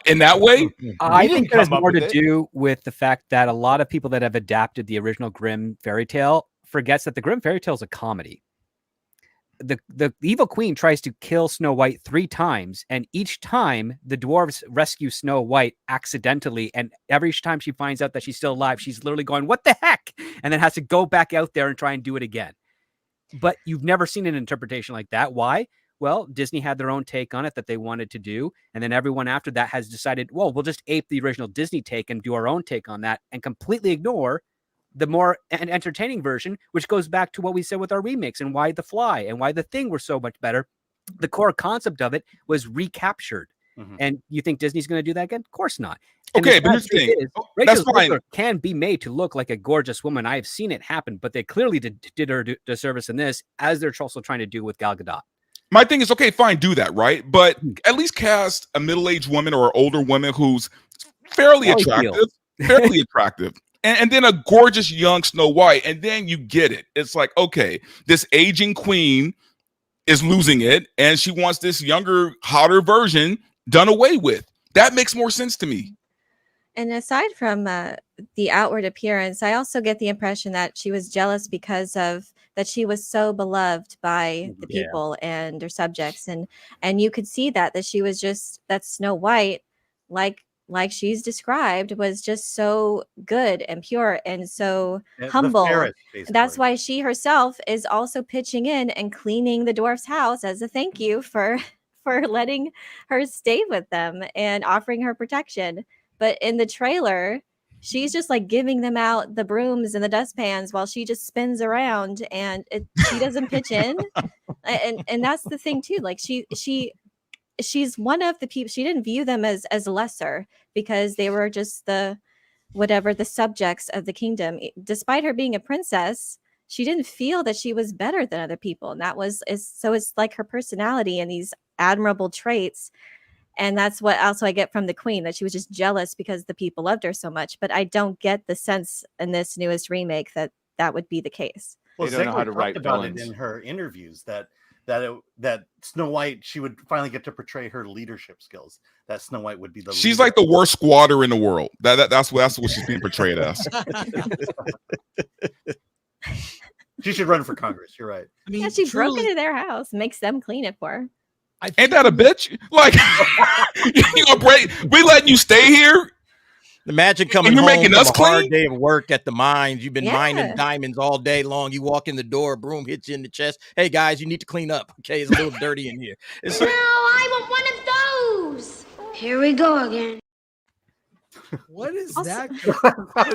in that way? I think that has more to do with the fact that a lot of people that have adapted the original Grimm fairy tale forgets that the Grimm fairy tale is a comedy. The evil queen tries to kill Snow White 3 times, and each time the dwarves rescue Snow White accidentally, and every time she finds out that she's still alive, she's literally going, "What the heck?" and then has to go back out there and try and do it again. But you've never seen an interpretation like that. Why? Well, Disney had their own take on it that they wanted to do, and then everyone after that has decided, well, we'll just ape the original Disney take and do our own take on that and completely ignore the more entertaining version, which goes back to what we said with our remakes and why The Fly and why The Thing were so much better. The core concept of it was recaptured. And you think Disney's going to do that again? Of course not. And okay, but here's the thing. Rachel Zegler can be made to look like a gorgeous woman. I have seen it happen, but they clearly did her disservice in this, as they're also trying to do with Gal Gadot. My thing is, okay, fine, do that, right? But at least cast a middle-aged woman or an older woman who's fairly attractive. And then a gorgeous young Snow White, and then you get it. It's like, okay, this aging queen is losing it, and she wants this younger, hotter version done away with. That makes more sense to me. And aside from the outward appearance, I also get the impression that she was jealous because of that she was so beloved by the people and her subjects, and you could see that she was just that Snow White, like she's described, was just so good and pure and so humble. Fairest, that's why she herself is also pitching in and cleaning the dwarf's house as a thank you for letting her stay with them and offering her protection. But in the trailer, she's just like giving them out the brooms and the dustpans while she just spins around, and she doesn't pitch in. And that's the thing too. Like she's one of the people. She didn't view them as lesser because they were just the subjects of the kingdom. Despite her being a princess, she didn't feel that she was better than other people, and it's like her personality and these admirable traits. And that's what also I get from the queen, that she was just jealous because the people loved her so much. But I don't get the sense in this newest remake that would be the case. Well, they don't know how to write about villains. it in her interviews that Snow White, she would finally get to portray her leadership skills. That Snow White would be the She's leader. like the worst squatter in the world. That's what she's being portrayed as. She should run for Congress. You're right. I mean, She broke into their house, makes them clean it for her. Ain't that a bitch? Like, we letting you stay here? Imagine coming you're home making from us a hard clean? day of work at the mines. You've been Yeah. mining diamonds all day long. You walk in the door, a broom hits you in the chest. Hey, guys, you need to clean up. Okay, it's a little dirty in here. It's No, I want one of those. Here we go again. What is Also- that?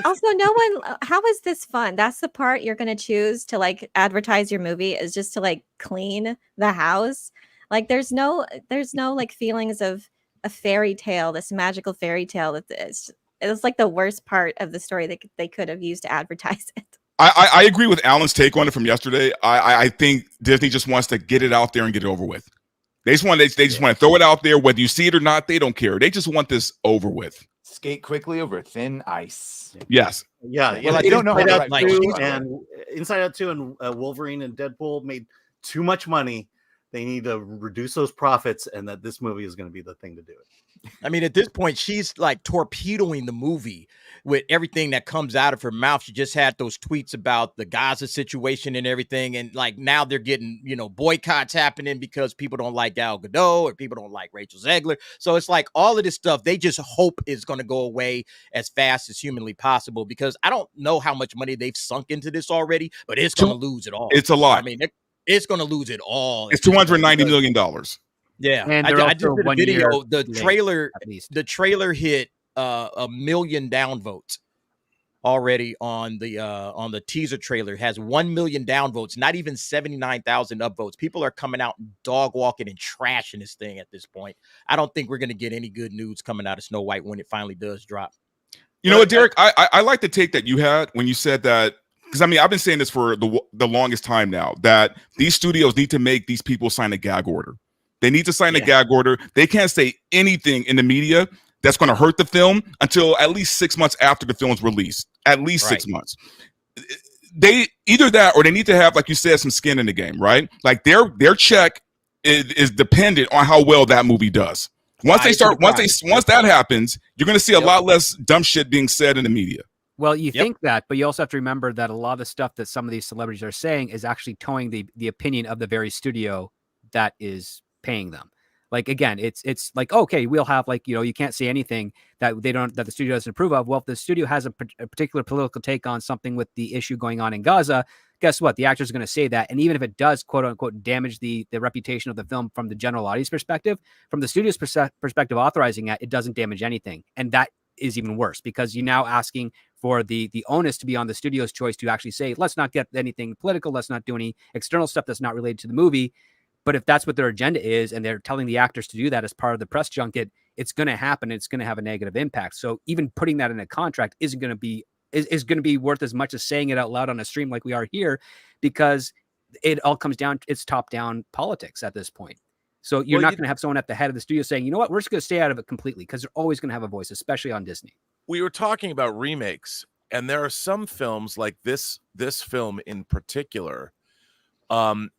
Also, no one. How is this fun? That's the part you're going to choose to like advertise your movie, is just to like clean the house. Like there's no like feelings of a fairy tale, this magical fairy tale. It's It was like the worst part of the story that they could have used to advertise it. I agree with Alan's take on it from yesterday. I think Disney just wants to get it out there and get it over with. They just want to throw it out there, whether you see it or not. They don't care. They just want this over with. Skate quickly over thin ice. Yes. Yeah. Well, they don't know how to write Inside Out 2 movies, and Inside Out 2 and Wolverine and Deadpool made too much money. They need to reduce those profits, and that this movie is going to be the thing to do it. I mean, at this point, she's like torpedoing the movie with everything that comes out of her mouth. She just had those tweets about the Gaza situation and everything. And like now they're getting, boycotts happening because people don't like Gal Gadot or people don't like Rachel Zegler. So it's like all of this stuff they just hope is going to go away as fast as humanly possible, because I don't know how much money they've sunk into this already, but it's going to lose it all. It's a lot. I mean, it's going to lose it all. It's $290 million. Yeah, And I they're just also did a 1 video. year The late, trailer, at least. the trailer hit 1 million downvotes already on the teaser trailer. Has 1 million downvotes, not even 79,000 upvotes. People are coming out and dog walking and trashing this thing at this point. I don't think we're going to get any good news coming out of Snow White when it finally does drop. You know what, Derek? I like the take that you had when you said that, because I mean, I've been saying this for the longest time now, that these studios need to make these people sign a gag order. They need to sign a gag order. They can't say anything in the media that's going to hurt the film until at least 6 months after the film's released. At least 6 months. They either that, or they need to have, like you said, some skin in the game, right? Like their check is dependent on how well that movie does. Once that happens, you're going to see a lot less dumb shit being said in the media. Well, you think that, but you also have to remember that a lot of the stuff that some of these celebrities are saying is actually towing the opinion of the very studio that is paying them. Like, again, it's like, okay, we'll have, like, you can't say anything that the studio doesn't approve of. Well, if the studio has a particular political take on something with the issue going on in Gaza, guess what? The actors are going to say that. And even if it does, quote unquote, damage the reputation of the film from the general audience perspective, from the studio's perspective authorizing it doesn't damage anything. And that is even worse, because you're now asking for the onus to be on the studio's choice to actually say, let's not get anything political. Let's not do any external stuff that's not related to the movie. But if that's what their agenda is, and they're telling the actors to do that as part of the press junket, it's going to happen. It's going to have a negative impact. So even putting that in a contract isn't going to be going to be worth as much as saying it out loud on a stream like we are here, because it all comes down, it's top down politics at this point. So you're not going to have someone at the head of the studio saying, you know what, we're just going to stay out of it completely, because they're always going to have a voice, especially on Disney. We were talking about remakes, and there are some films like this film in particular,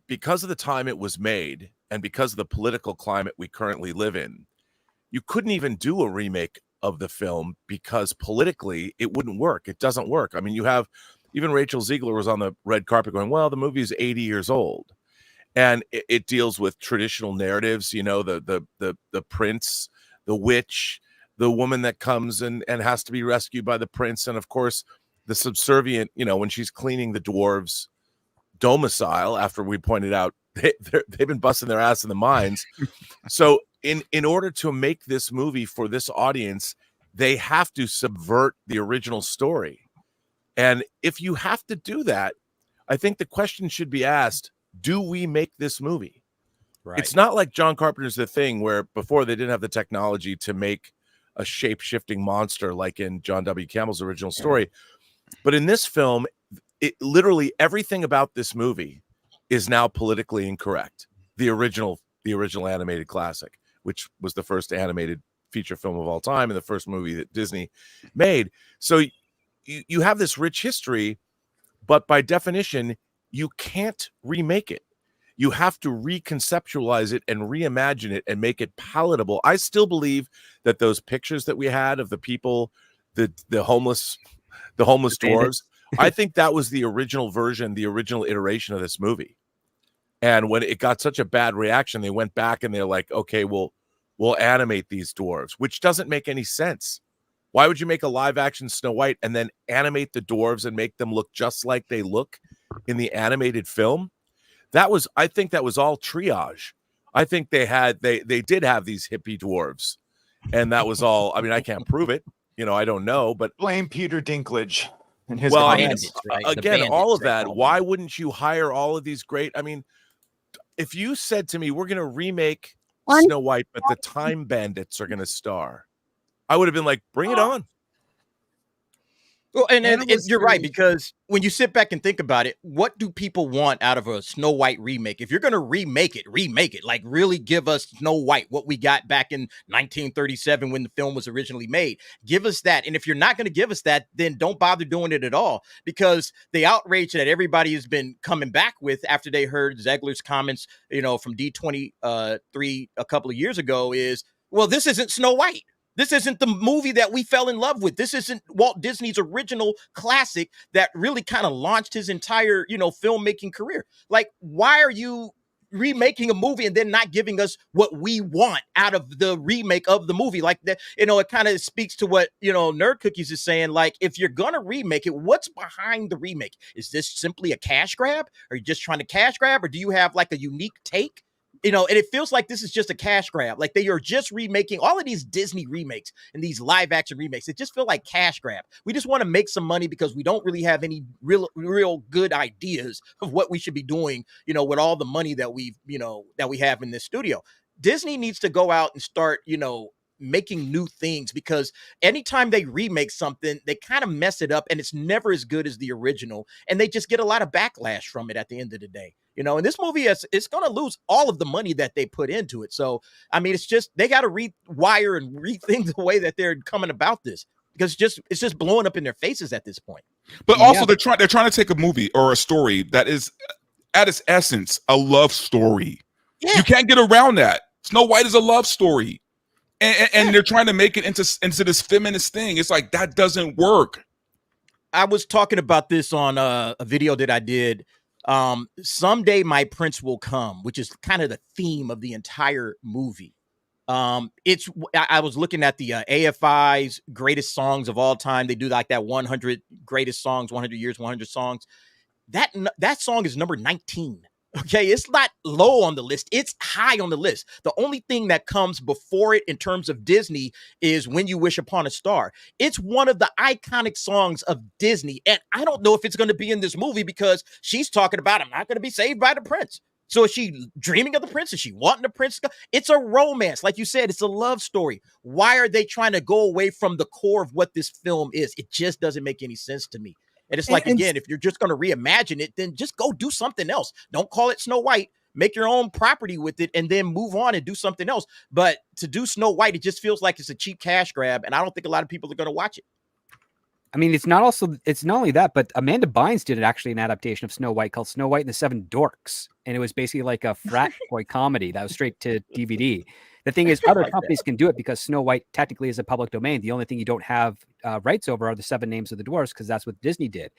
because of the time it was made and because of the political climate we currently live in, you couldn't even do a remake of the film because politically it wouldn't work. It doesn't work. I mean, you have even Rachel Zegler was on the red carpet going, well, the movie is 80 years old. And it deals with traditional narratives, the prince, the witch, the woman that comes and has to be rescued by the prince. And of course, the subservient, when she's cleaning the dwarves' domicile, after we pointed out they've been busting their ass in the mines. So in order to make this movie for this audience, they have to subvert the original story. And if you have to do that, I think the question should be asked, do we make this movie? Right. It's not like John Carpenter's The Thing, where before they didn't have the technology to make a shape-shifting monster like in John W. Campbell's original story. But in this film, it literally everything about this movie is now politically incorrect. The original animated classic, which was the first animated feature film of all time and the first movie that Disney made. So you have this rich history, but by definition, you can't remake it. You have to reconceptualize it and reimagine it and make it palatable. I still believe that those pictures that we had of the people, the homeless dwarves, I think that was the original version, the original iteration of this movie. And when it got such a bad reaction, they went back and they're like, okay, we'll animate these dwarves, which doesn't make any sense. Why would you make a live action Snow White and then animate the dwarves and make them look just like they look in the animated film? I think that was all triage. I think they did have these hippie dwarves, and that was all. I mean, I can't prove it. I don't know, but blame Peter Dinklage and his bandits, right? Again, all of that. Why wouldn't you hire all of these great? I mean, if you said to me, we're going to remake Snow White, but the Time Bandits are going to star, I would have been like, bring it on. Well, and Anna was you're right, very- because when you sit back and think about it, what do people want out of a Snow White remake? If you're going to remake it. Like, really give us Snow White, what we got back in 1937 when the film was originally made. Give us that. And if you're not going to give us that, then don't bother doing it at all, because the outrage that everybody has been coming back with after they heard Zegler's comments, from D23 a couple of years ago is, well, this isn't Snow White. This isn't the movie that we fell in love with. This isn't Walt Disney's original classic that really kind of launched his entire, filmmaking career. Like, why are you remaking a movie and then not giving us what we want out of the remake of the movie? Like that, it kind of speaks to what, Nerd Cookies is saying. Like, if you're going to remake it, what's behind the remake? Is this simply a cash grab? Are you just trying to cash grab, or do you have like a unique take? And it feels like this is just a cash grab. Like, they are just remaking all of these Disney remakes and these live action remakes. It just feel like cash grab. We just want to make some money because we don't really have any real good ideas of what we should be doing, with all the money that we have in this studio. Disney needs to go out and start, making new things, because anytime they remake something, they kind of mess it up and it's never as good as the original. And they just get a lot of backlash from it at the end of the day. And this movie it's going to lose all of the money that they put into it. So, I mean, it's just, they got to rewire and rethink the way that they're coming about this, because it's just blowing up in their faces at this point. But also they're trying to take a movie or a story that is at its essence a love story. Yeah. You can't get around that. Snow White is a love story. And they're trying to make it into this feminist thing. It's like, that doesn't work. I was talking about this on a video that I did. Someday My Prince Will Come, which is kind of the theme of the entire movie. I was looking at the AFI's greatest songs of all time. They do like that 100 greatest songs, 100 years, 100 songs. That song is number 19. Okay, it's not low on the list. It's high on the list. The only thing that comes before it in terms of Disney is When You Wish Upon a Star. It's one of the iconic songs of Disney. And I don't know if it's going to be in this movie, because she's talking about, I'm not going to be saved by the prince. So is she dreaming of the prince? Is she wanting the prince? It's a romance. Like you said, it's a love story. Why are they trying to go away from the core of what this film is? It just doesn't make any sense to me. And it's like, again, if you're just going to reimagine it, then just go do something else. Don't call it Snow White. Make your own property with it and then move on and do something else. But to do Snow White, it just feels like it's a cheap cash grab. And I don't think a lot of people are going to watch it. I mean, it's not only that, but Amanda Bynes did actually an adaptation of Snow White called Snow White and the Seven Dorks. And it was basically like a frat boy comedy that was straight to DVD. The thing is, other companies can do it because Snow White technically is a public domain. The only thing you don't have rights over are the 7 names of the dwarves, because that's what Disney did.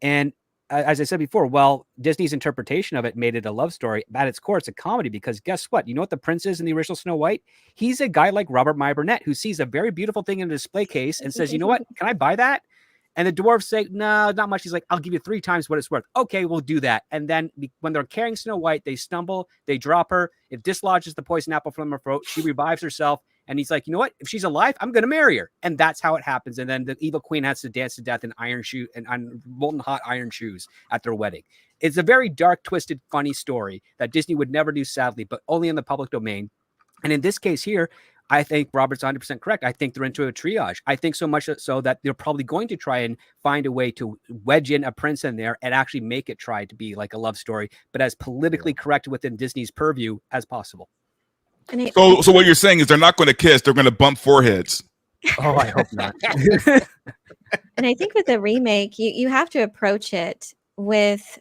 And as I said before, well, Disney's interpretation of it made it a love story. At its core, it's a comedy, because guess what? You know what the prince is in the original Snow White? He's a guy like Robert Meyer Burnett, who sees a very beautiful thing in a display case and says, you know what? Can I buy that? And the dwarves say, no, not much. He's like, I'll give you 3 times what it's worth. Okay, we'll do that. And then when they're carrying Snow White, they stumble, they drop her. It dislodges the poison apple from her throat. She revives herself. And he's like, you know what? If she's alive, I'm going to marry her. And that's how it happens. And then the evil queen has to dance to death in iron shoe and on molten hot iron shoes at their wedding. It's a very dark, twisted, funny story that Disney would never do, sadly, but only in the public domain. And in this case here, I think Robert's 100% correct. I think they're into a triage. I think so much so that they're probably going to try and find a way to wedge in a prince in there and actually make it try to be like a love story, but as politically correct within Disney's purview as possible. So what you're saying is they're not going to kiss, they're going to bump foreheads. Oh, I hope not. And I think with the remake, you have to approach it with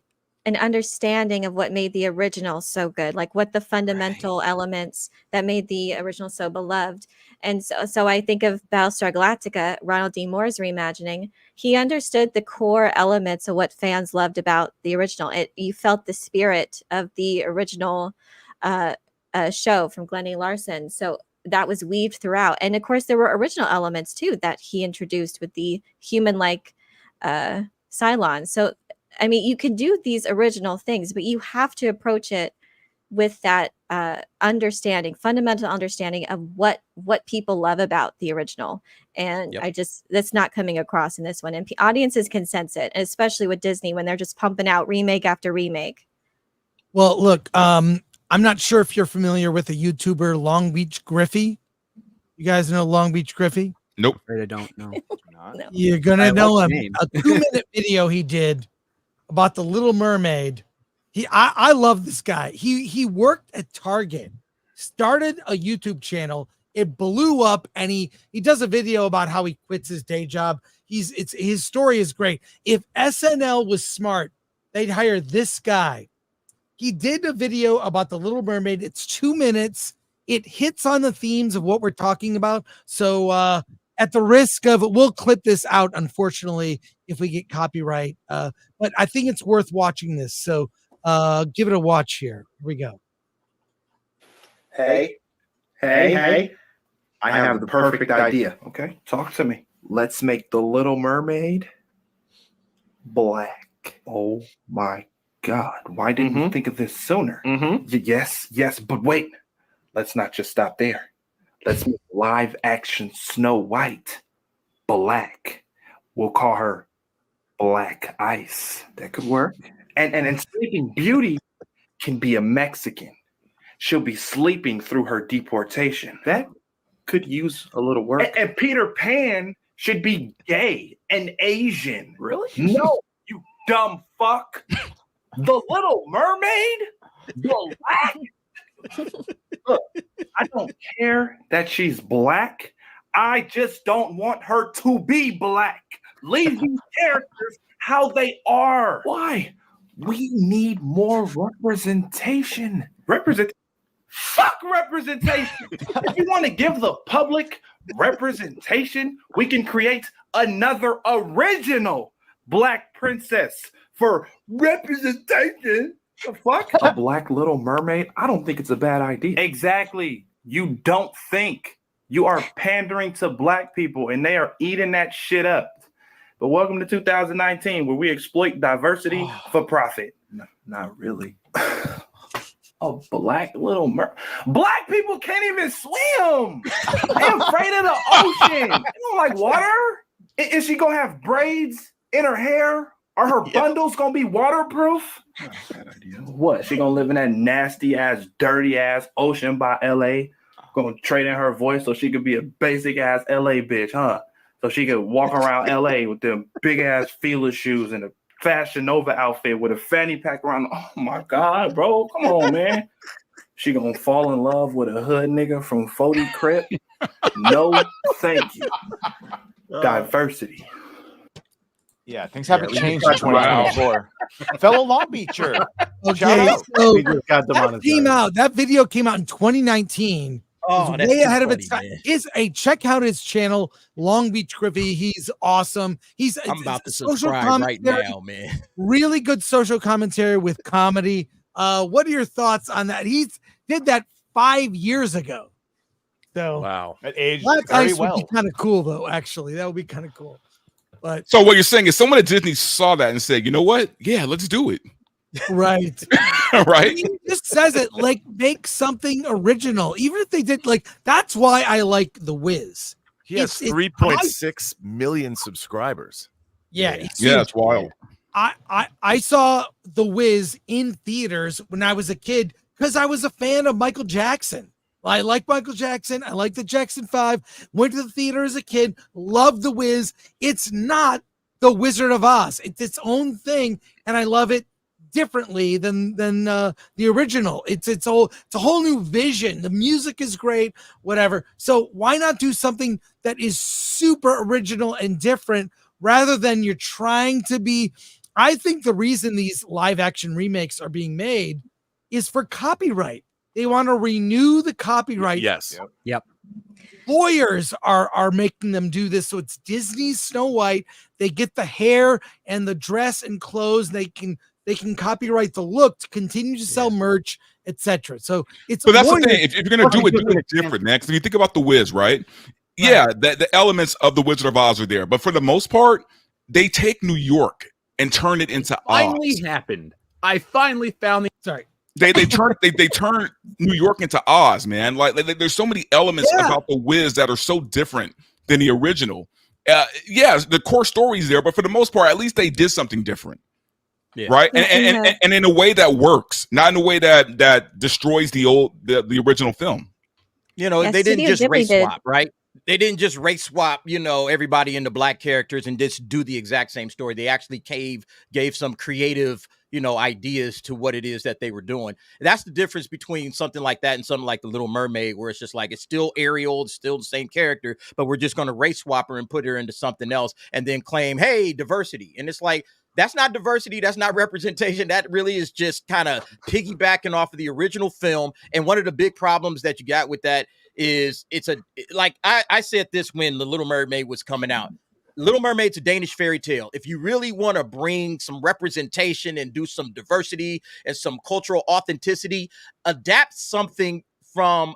an understanding of what made the original so good, like what the fundamental elements that made the original so beloved. And so I think of Battlestar Galactica, Ronald D. Moore's reimagining. He understood the core elements of what fans loved about the original. You felt the spirit of the original show from Glenn A. Larson. So that was weaved throughout. And of course, there were original elements too that he introduced with the human-like Cylon. So I mean, you can do these original things, but you have to approach it with that fundamental understanding of what people love about the original. And that's not coming across in this one. And audiences can sense it, especially with Disney when they're just pumping out remake after remake. Well, look, I'm not sure if you're familiar with a YouTuber, LongBeachGriffy. You guys know LongBeachGriffy? Nope. I'm afraid I don't know. No. You're gonna I know like him. the name. A 2-minute video he did about the Little Mermaid. I love this guy. He worked at Target, started a YouTube channel. It blew up, and he does a video about how he quits his day job. His story is great. If SNL was smart, they'd hire this guy. He did a video about the Little Mermaid. It's 2 minutes. It hits on the themes of what we're talking about. So at the risk of, we'll clip this out, unfortunately, if we get copyright. But I think it's worth watching this. So give it a watch here. Here we go. Hey, I have the perfect idea. Okay, talk to me. Let's make the Little Mermaid black. Oh my God. Why didn't we think of this sooner? Yes, but wait. Let's not just stop there. Let's make live action Snow White black. We'll call her Black Ice. That could work. And Sleeping Beauty can be a Mexican. She'll be sleeping through her deportation. That could use a little work. And Peter Pan should be gay and Asian. Really? No, you dumb fuck. The Little Mermaid? Black? Look, I don't care that she's black. I just don't want her to be black. Leave these characters how they are. Why? We need more representation. Fuck representation. If you want to give the public representation, we can create another original Black princess for representation. The fuck? A Black Little Mermaid? I don't think it's a bad idea. Exactly. You don't think. You are pandering to Black people, and they are eating that shit up. But welcome to 2019, where we exploit diversity for profit. No, not really. A Black Little Mermaid. Black people can't even swim. They're afraid of the ocean. They don't like water. Is she gonna have braids in her hair? Are her bundles gonna be waterproof? Not a bad idea. What? She gonna live in that nasty ass, dirty ass ocean by LA? Gonna trade in her voice so she could be a basic ass LA bitch, huh? So she could walk around LA with them big ass Fila shoes and a Fashion Nova outfit with a fanny pack around. Oh my God, bro. Come on, man. She gonna fall in love with a hood nigga from 40 Crip? No, thank you. Diversity. Yeah, things haven't changed in 2024. Fellow Long Beacher. Shout Okay, out. so We just got demonetized. that video came out in 2019. Oh, It's that's way too ahead of funny, its time. man. Check out his channel, LongBeachGriffy. He's awesome. I'm about to social subscribe right commentary, now, man. really good social commentary with comedy. What are your thoughts on that? He did that 5 years ago. So Wow. That aged Black very Ice well. would be kind of cool, though. Actually, that would be kind of cool. But So what you're saying is someone at Disney saw that and said, you know what? Yeah, let's do it. right. Right? He just says it like make something original, even if they did like. That's why I like The Wiz. He has It's- 3.6 million subscribers. Yeah, it's Yeah, huge. it's wild. I saw The Wiz in theaters when I was a kid because I was a fan of Michael Jackson. I like Michael Jackson. I like the Jackson 5. Went to the theater as a kid. Loved The Wiz. It's not The Wizard of Oz. It's its own thing, and I love it differently than the original. It's a whole new vision. The music is great, whatever. So why not do something that is super original and different rather than you're trying to be. I think the reason these live action remakes are being made is for copyright. They want to renew the copyright. Yes. Yep. Lawyers are making them do this. So it's Disney's Snow White. They get the hair and the dress and clothes. They can copyright the look to continue to sell merch, etc. So it's. But that's lawyers- the thing. If you're gonna do it different, man. Because if you think about the Wiz, right? Yeah, the elements of the Wizard of Oz are there, but for the most part, they take New York and turn it into Finally Oz. happened. I finally found the. Sorry. They turn New York into Oz, man. Like there's so many elements about the Wiz that are so different than the original. Yeah, the core story's there, but for the most part, at least they did something different. Yeah. Right. And in a way that works, not in a way that destroys the original film. You know, Yeah, they didn't Studio just Ghibli race did. swap, right? they didn't just race swap, everybody into black characters and just do the exact same story. They actually gave some creative, ideas to what it is that they were doing. That's the difference between something like that and something like The Little Mermaid, where it's just like, it's still Ariel, it's still the same character, but we're just going to race swap her and put her into something else and then claim, hey, diversity. And it's like, that's not diversity. That's not representation. That really is just kind of piggybacking off of the original film. And one of the big problems that you got with that is I said this when The Little Mermaid was coming out. Little Mermaid's a Danish fairy tale. If you really want to bring some representation and do some diversity and some cultural authenticity, adapt something from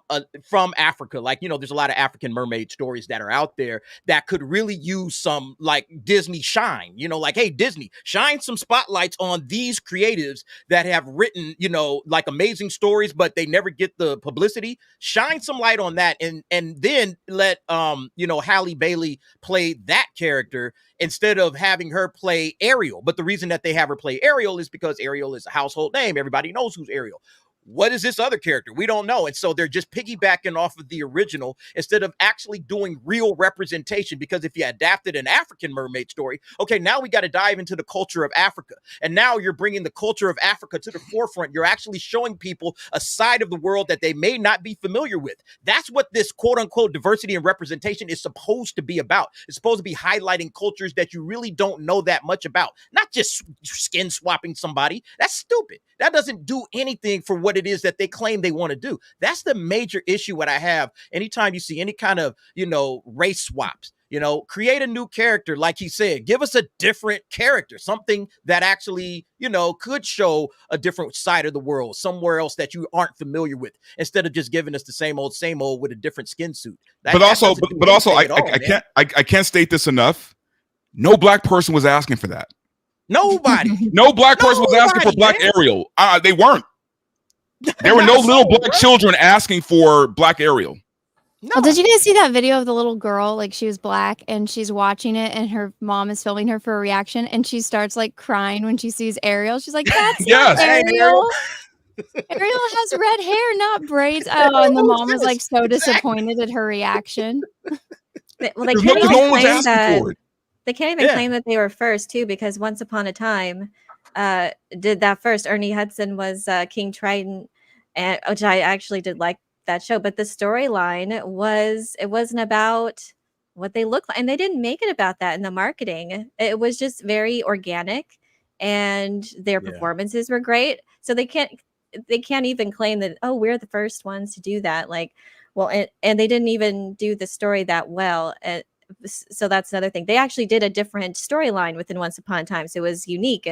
Africa. Like, there's a lot of African mermaid stories that are out there that could really use some like Disney shine, like, hey, Disney, shine some spotlights on these creatives that have written, like amazing stories, but they never get the publicity. Shine some light on that. And then let, Halle Bailey play that character instead of having her play Ariel. But the reason that they have her play Ariel is because Ariel is a household name. Everybody knows who's Ariel. What is this other character? We don't know. And so they're just piggybacking off of the original instead of actually doing real representation. Because if you adapted an African mermaid story, okay, now we got to dive into the culture of Africa. And now you're bringing the culture of Africa to the forefront. You're actually showing people a side of the world that they may not be familiar with. That's what this quote unquote diversity and representation is supposed to be about. It's supposed to be highlighting cultures that you really don't know that much about, not just skin swapping somebody. That's stupid. That doesn't do anything for what it is that they claim they want to do. That's the major issue what I have anytime you see any kind of, race swaps. Create a new character, like he said. Give us a different character, something that actually, could show a different side of the world, somewhere else that you aren't familiar with, instead of just giving us the same old with a different skin suit. But also, I can't state this enough. No black person was asking for that. Nobody. No black person was asking for black Ariel. They weren't. There were no little black children asking for black Ariel. No. Well, did you guys see that video of the little girl? Like, she was black and she's watching it and her mom is filming her for a reaction and she starts like crying when she sees Ariel. She's like, that's not Ariel. Ariel has red hair, not braids. Oh, and the mom was like so disappointed at her reaction. Well, they can't even claim that. They can't even claim that they were first too, because Once Upon a Time did that first. Ernie Hudson was King Triton, which I actually did like that show. But the storyline wasn't about what they look like, and they didn't make it about that in the marketing. It was just very organic, and their performances were great. So they can't even claim that, oh, we're the first ones to do that. Like, well, and they didn't even do the story that well. So that's another thing. They actually did a different storyline within Once Upon a Time, so it was unique,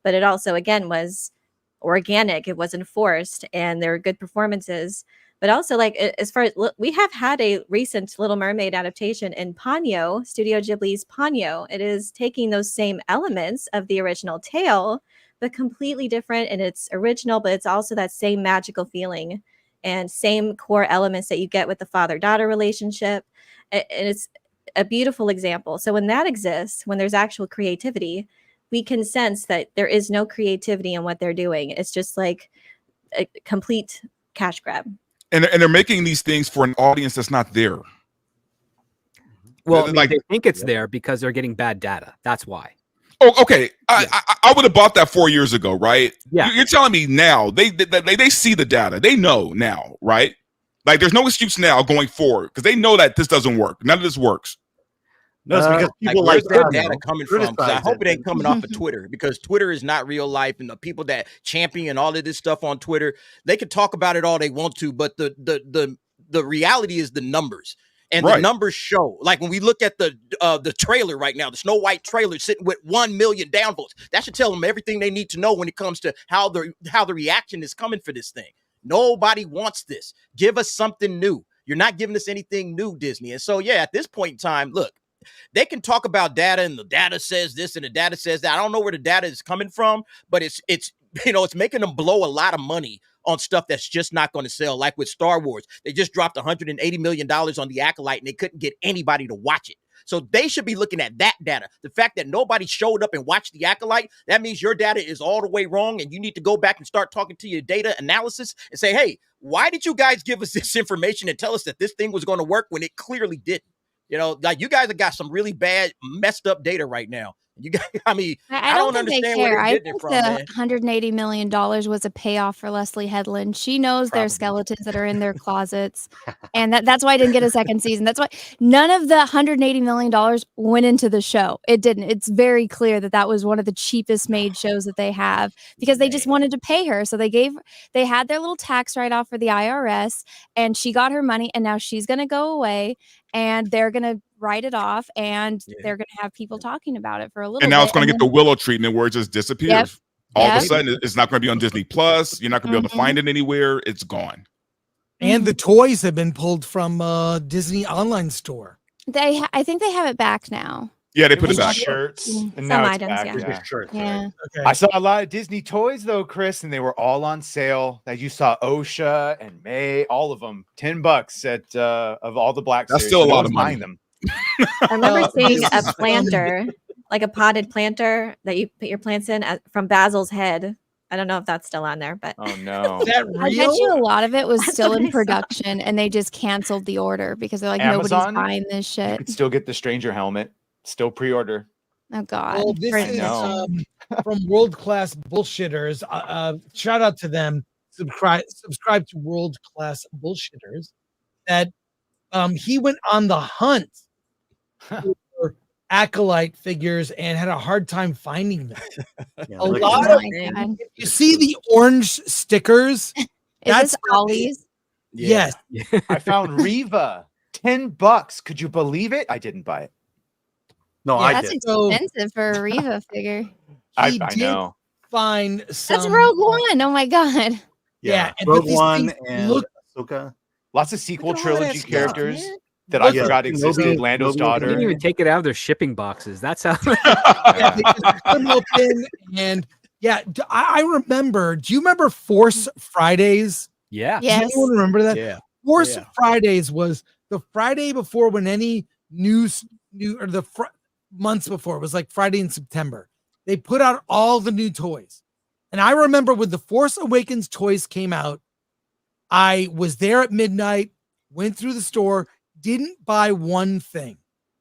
but it also again was organic. It wasn't forced, and there were good performances. But also, like, as far as we have had a recent Little Mermaid adaptation in Ponyo, Studio Ghibli's Ponyo. It is taking those same elements of the original tale, but completely different. And it's original, but it's also that same magical feeling and same core elements that you get with the father-daughter relationship. And it's a beautiful example. So when that exists, when there's actual creativity, we can sense that there is no creativity in what they're doing. It's just like a complete cash grab. And they're making these things for an audience that's not there. Well, they think it's there because they're getting bad data. That's why. Oh, okay. I would have bought that 4 years ago, right? Yeah. You're telling me now they see the data. They know now, right? Like, there's no excuse now going forward because they know that this doesn't work. None of this works. No, it's because people where's like that data coming from? 'Cause I hope it ain't coming off of Twitter, because Twitter is not real life, and the people that champion all of this stuff on Twitter, they can talk about it all they want to, but the reality is the numbers. And the numbers show, like when we look at the trailer right now, the Snow White trailer sitting with 1 million downvotes. That should tell them everything they need to know when it comes to how the reaction is coming for this thing. Nobody wants this. Give us something new. You're not giving us anything new, Disney. And so, at this point in time, look, they can talk about data and the data says this and the data says that. I don't know where the data is coming from, but it's making them blow a lot of money on stuff that's just not going to sell. Like with Star Wars, they just dropped $180 million on the Acolyte and they couldn't get anybody to watch it. So they should be looking at that data. The fact that nobody showed up and watched the Acolyte, that means your data is all the way wrong, and you need to go back and start talking to your data analysis and say, hey, why did you guys give us this information and tell us that this thing was going to work when it clearly didn't? You know, like you guys have got some really bad, messed up data right now. You guys, I mean, I don't think they understand care. where I they're getting think it from, the man. $180 million was a payoff for Leslie Headland. She knows their Probably. skeletons that are in their closets. And that's why I didn't get a second season. That's why none of the $180 million went into the show. It didn't. It's very clear that was one of the cheapest made shows that they have because they just wanted to pay her. So they had their little tax write-off for the IRS and she got her money and now she's going to go away and they're going to write it off and they're going to have people talking about it for a little bit. And now it's going to get the Willow treatment where it just disappears. Yep. All of a sudden, it's not going to be on Disney Plus. You're not going to be able to find Mm-hmm. it anywhere. It's gone. And the toys have been pulled from Disney online store. I think they have it back now. Yeah, they put it back. Shirts, and Some now it's items, back. yeah. Yeah. Okay. I saw a lot of Disney toys though, Chris, and they were all on sale. Like you saw OSHA and May, all of them, $10 at of all the Black That's series. still a So no lot one's of money. buying them. I remember seeing this a is, planter, like a potted planter that you put your plants in from Basil's head. I don't know if that's still on there, but Oh no. Is that I bet real? you a lot of it was That's still what in I saw. production and they just canceled the order because they're like, Amazon? nobody's buying this You shit. could still get the Stranger helmet. Still pre-order. Oh God. Well, this Pretty is know. from World Class Bullshitters. Shout out to them. Subscribe to World Class Bullshitters. That he went on the hunt for Acolyte figures and had a hard time finding them. Yeah, A look lot at of Oh my God. you see the orange stickers. Is That's this Ollie's? Yes. I found Riva. $10. Could you believe it? I didn't buy it. No, Yeah, I That's did. So- expensive for a Riva figure. I He did know. find some. That's Rogue One. Oh my God. Yeah, and Rogue but these One things and look- Ahsoka. Lots of sequel Look at all that trilogy stuff, characters man. that I Yeah, forgot Kenobi- existed. Lando's Kenobi- They daughter. didn't even take it out of their shipping boxes. That's how. Yeah, they just cut them open and yeah, I remember. Do you remember Force Fridays? Yeah. Yes. Does anyone remember that? Yeah. Force Yeah. Fridays was the Friday before when any new or the months before it was like Friday in September. They put out all the new toys. And I remember when the Force Awakens toys came out, I was there at midnight, went through the store, didn't buy one thing.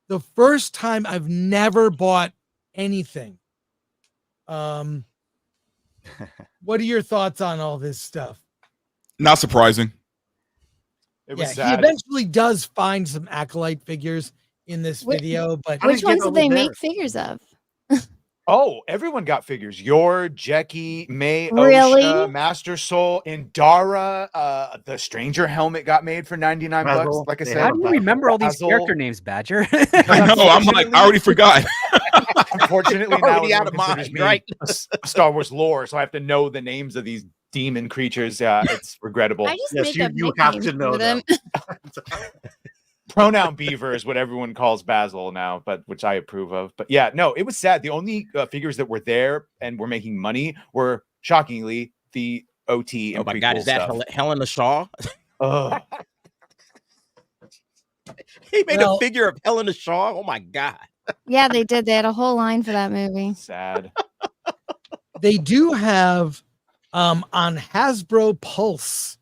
The first time I've never bought anything. What are your thoughts on all this stuff? Not surprising. It was Yeah, he sad. eventually does find some Acolyte figures in this video, but Which ones did they over make there. figures of? Oh, everyone got figures. Yor, Jackie, May, Really? OSHA, Master Soul, Indara. The Stranger helmet got made for $99. Basil, Like I they said, How do you remember all these Basil. character names, Badger? I know. I'm like, I already forgot. Unfortunately, now Already out everyone of considers mind, me right? Star Wars lore, so I have to know the names of these demon creatures. It's regrettable. I just Yes, make you- up you have nicknames to know for them. Pronoun beaver is what everyone calls Basil now, but which I approve of. But yeah, no, it was sad. The only figures that were there and were making money were shockingly the OT and Oh my God, prequel is that stuff. Helena Shaw? Ugh. He made Well- a figure of Helena Shaw. Oh my God. Yeah, they did. They had a whole line for that movie. Sad. they do have on Hasbro Pulse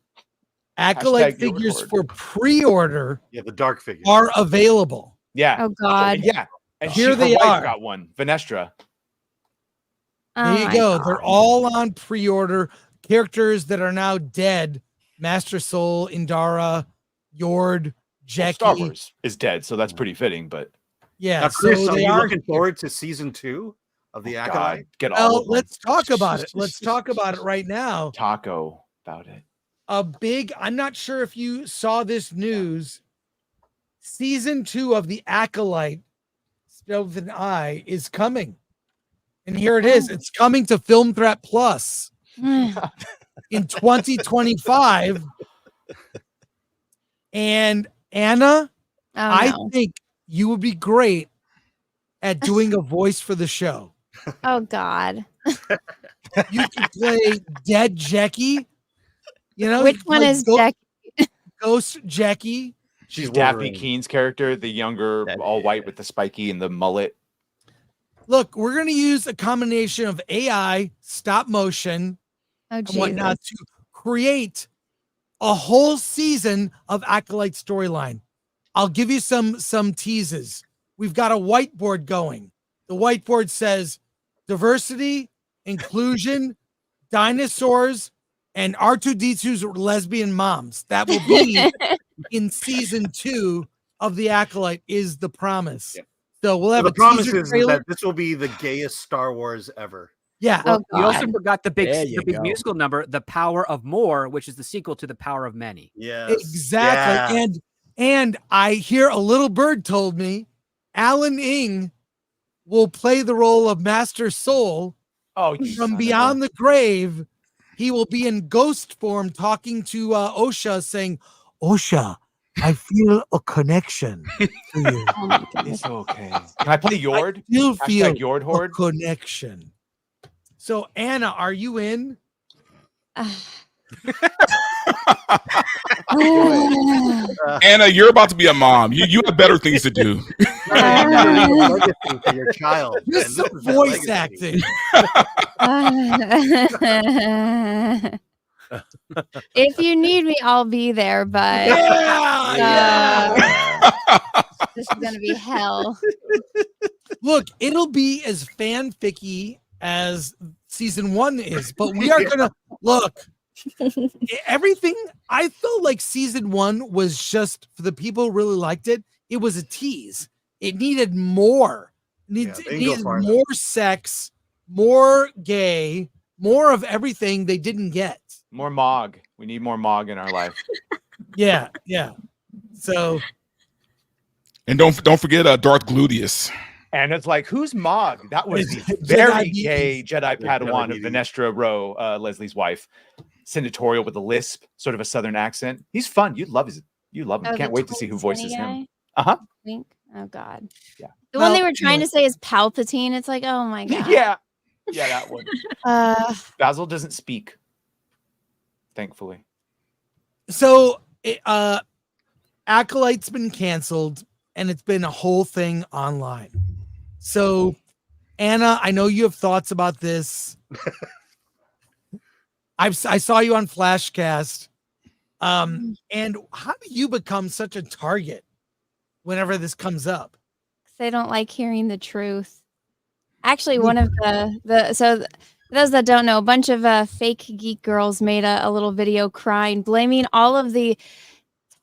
Acolyte Hashtag figures Gilbert. for pre-order Yeah, the dark figure. are available. Yeah. Oh God. Yeah. And Here her they wife are. got one. Vanestra. Oh There you my go. God. They're all on pre-order. Characters that are now dead: Master Soul, Indara, Yord, Well, Jackie. Star Wars is dead, so that's pretty fitting. But Yeah, Now, Chris, so are they you are. looking forward to season 2 of the God, Acolyte? get all Well, of them. let's talk about it. Let's talk about it right now. Taco about it. I'm not sure if you saw this news. Season 2 of the Acolyte, spelled with an I, is coming. And here it is. It's coming to Film Threat Plus in 2025. And Anna, Oh, I no. think you would be great at doing a voice for the show. Oh God. You could play Dead Jackie. You know, you Which could one play is Jackie? Ghost Jackie. She's Daphne Wolverine. Keene's character, the younger, all white with the spiky and the mullet. Look, we're going to use a combination of AI, stop motion, and whatnot to create a whole season of Acolyte storyline. I'll give you some teases. We've got a whiteboard going. The whiteboard says diversity, inclusion, dinosaurs, and R2D2's lesbian moms. That will be in season 2 of the Acolyte is the promise. Yeah. So we'll have the a promise teaser is trailer. that this will be the gayest Star Wars ever. Yeah. Well, you also forgot the big There you go. musical number, The Power of More, which is the sequel to The Power of Many. Yes. Exactly. Yeah. And I hear a little bird told me Alan Ing will play the role of Master Soul from Beyond the Grave. He will be in ghost form talking to Osha saying, Osha, I feel a connection to you. It's okay. Can I play Yord? You feel Yord a Horde? connection. So Anna, are you in? Anna, you're about to be a mom. You have better things to do. Legacy for your child. Just some voice acting. If you need me, I'll be there, but this is gonna be hell. Look, it'll be as fanficky as season 1 is, but we are gonna look. Everything I felt like season 1 was just for the people who really liked it. It was a tease. It needed more. It needed more sex, more gay, more of everything they didn't get. More Mog. We need more Mog in our life. Yeah. So, and don't forget Darth Gluteus. And it's like, who's Mog? That was the very gay Jedi Padawan of Venestra Rowe, Leslie's wife. Senatorial with a lisp, sort of a southern accent. He's fun. You'd love him. Can't wait to see who voices him. Wink. Oh God. Yeah. The one they were trying to say is Palpatine. It's like, oh my God. Yeah, that one. Basil doesn't speak, thankfully. So, Acolyte's been canceled, and it's been a whole thing online. So, Anna, I know you have thoughts about this. I saw you on Flashcast. And how do you become such a target whenever this comes up? They don't like hearing the truth. Actually, one of so those that don't know, a bunch of fake geek girls made a little video crying, blaming all of the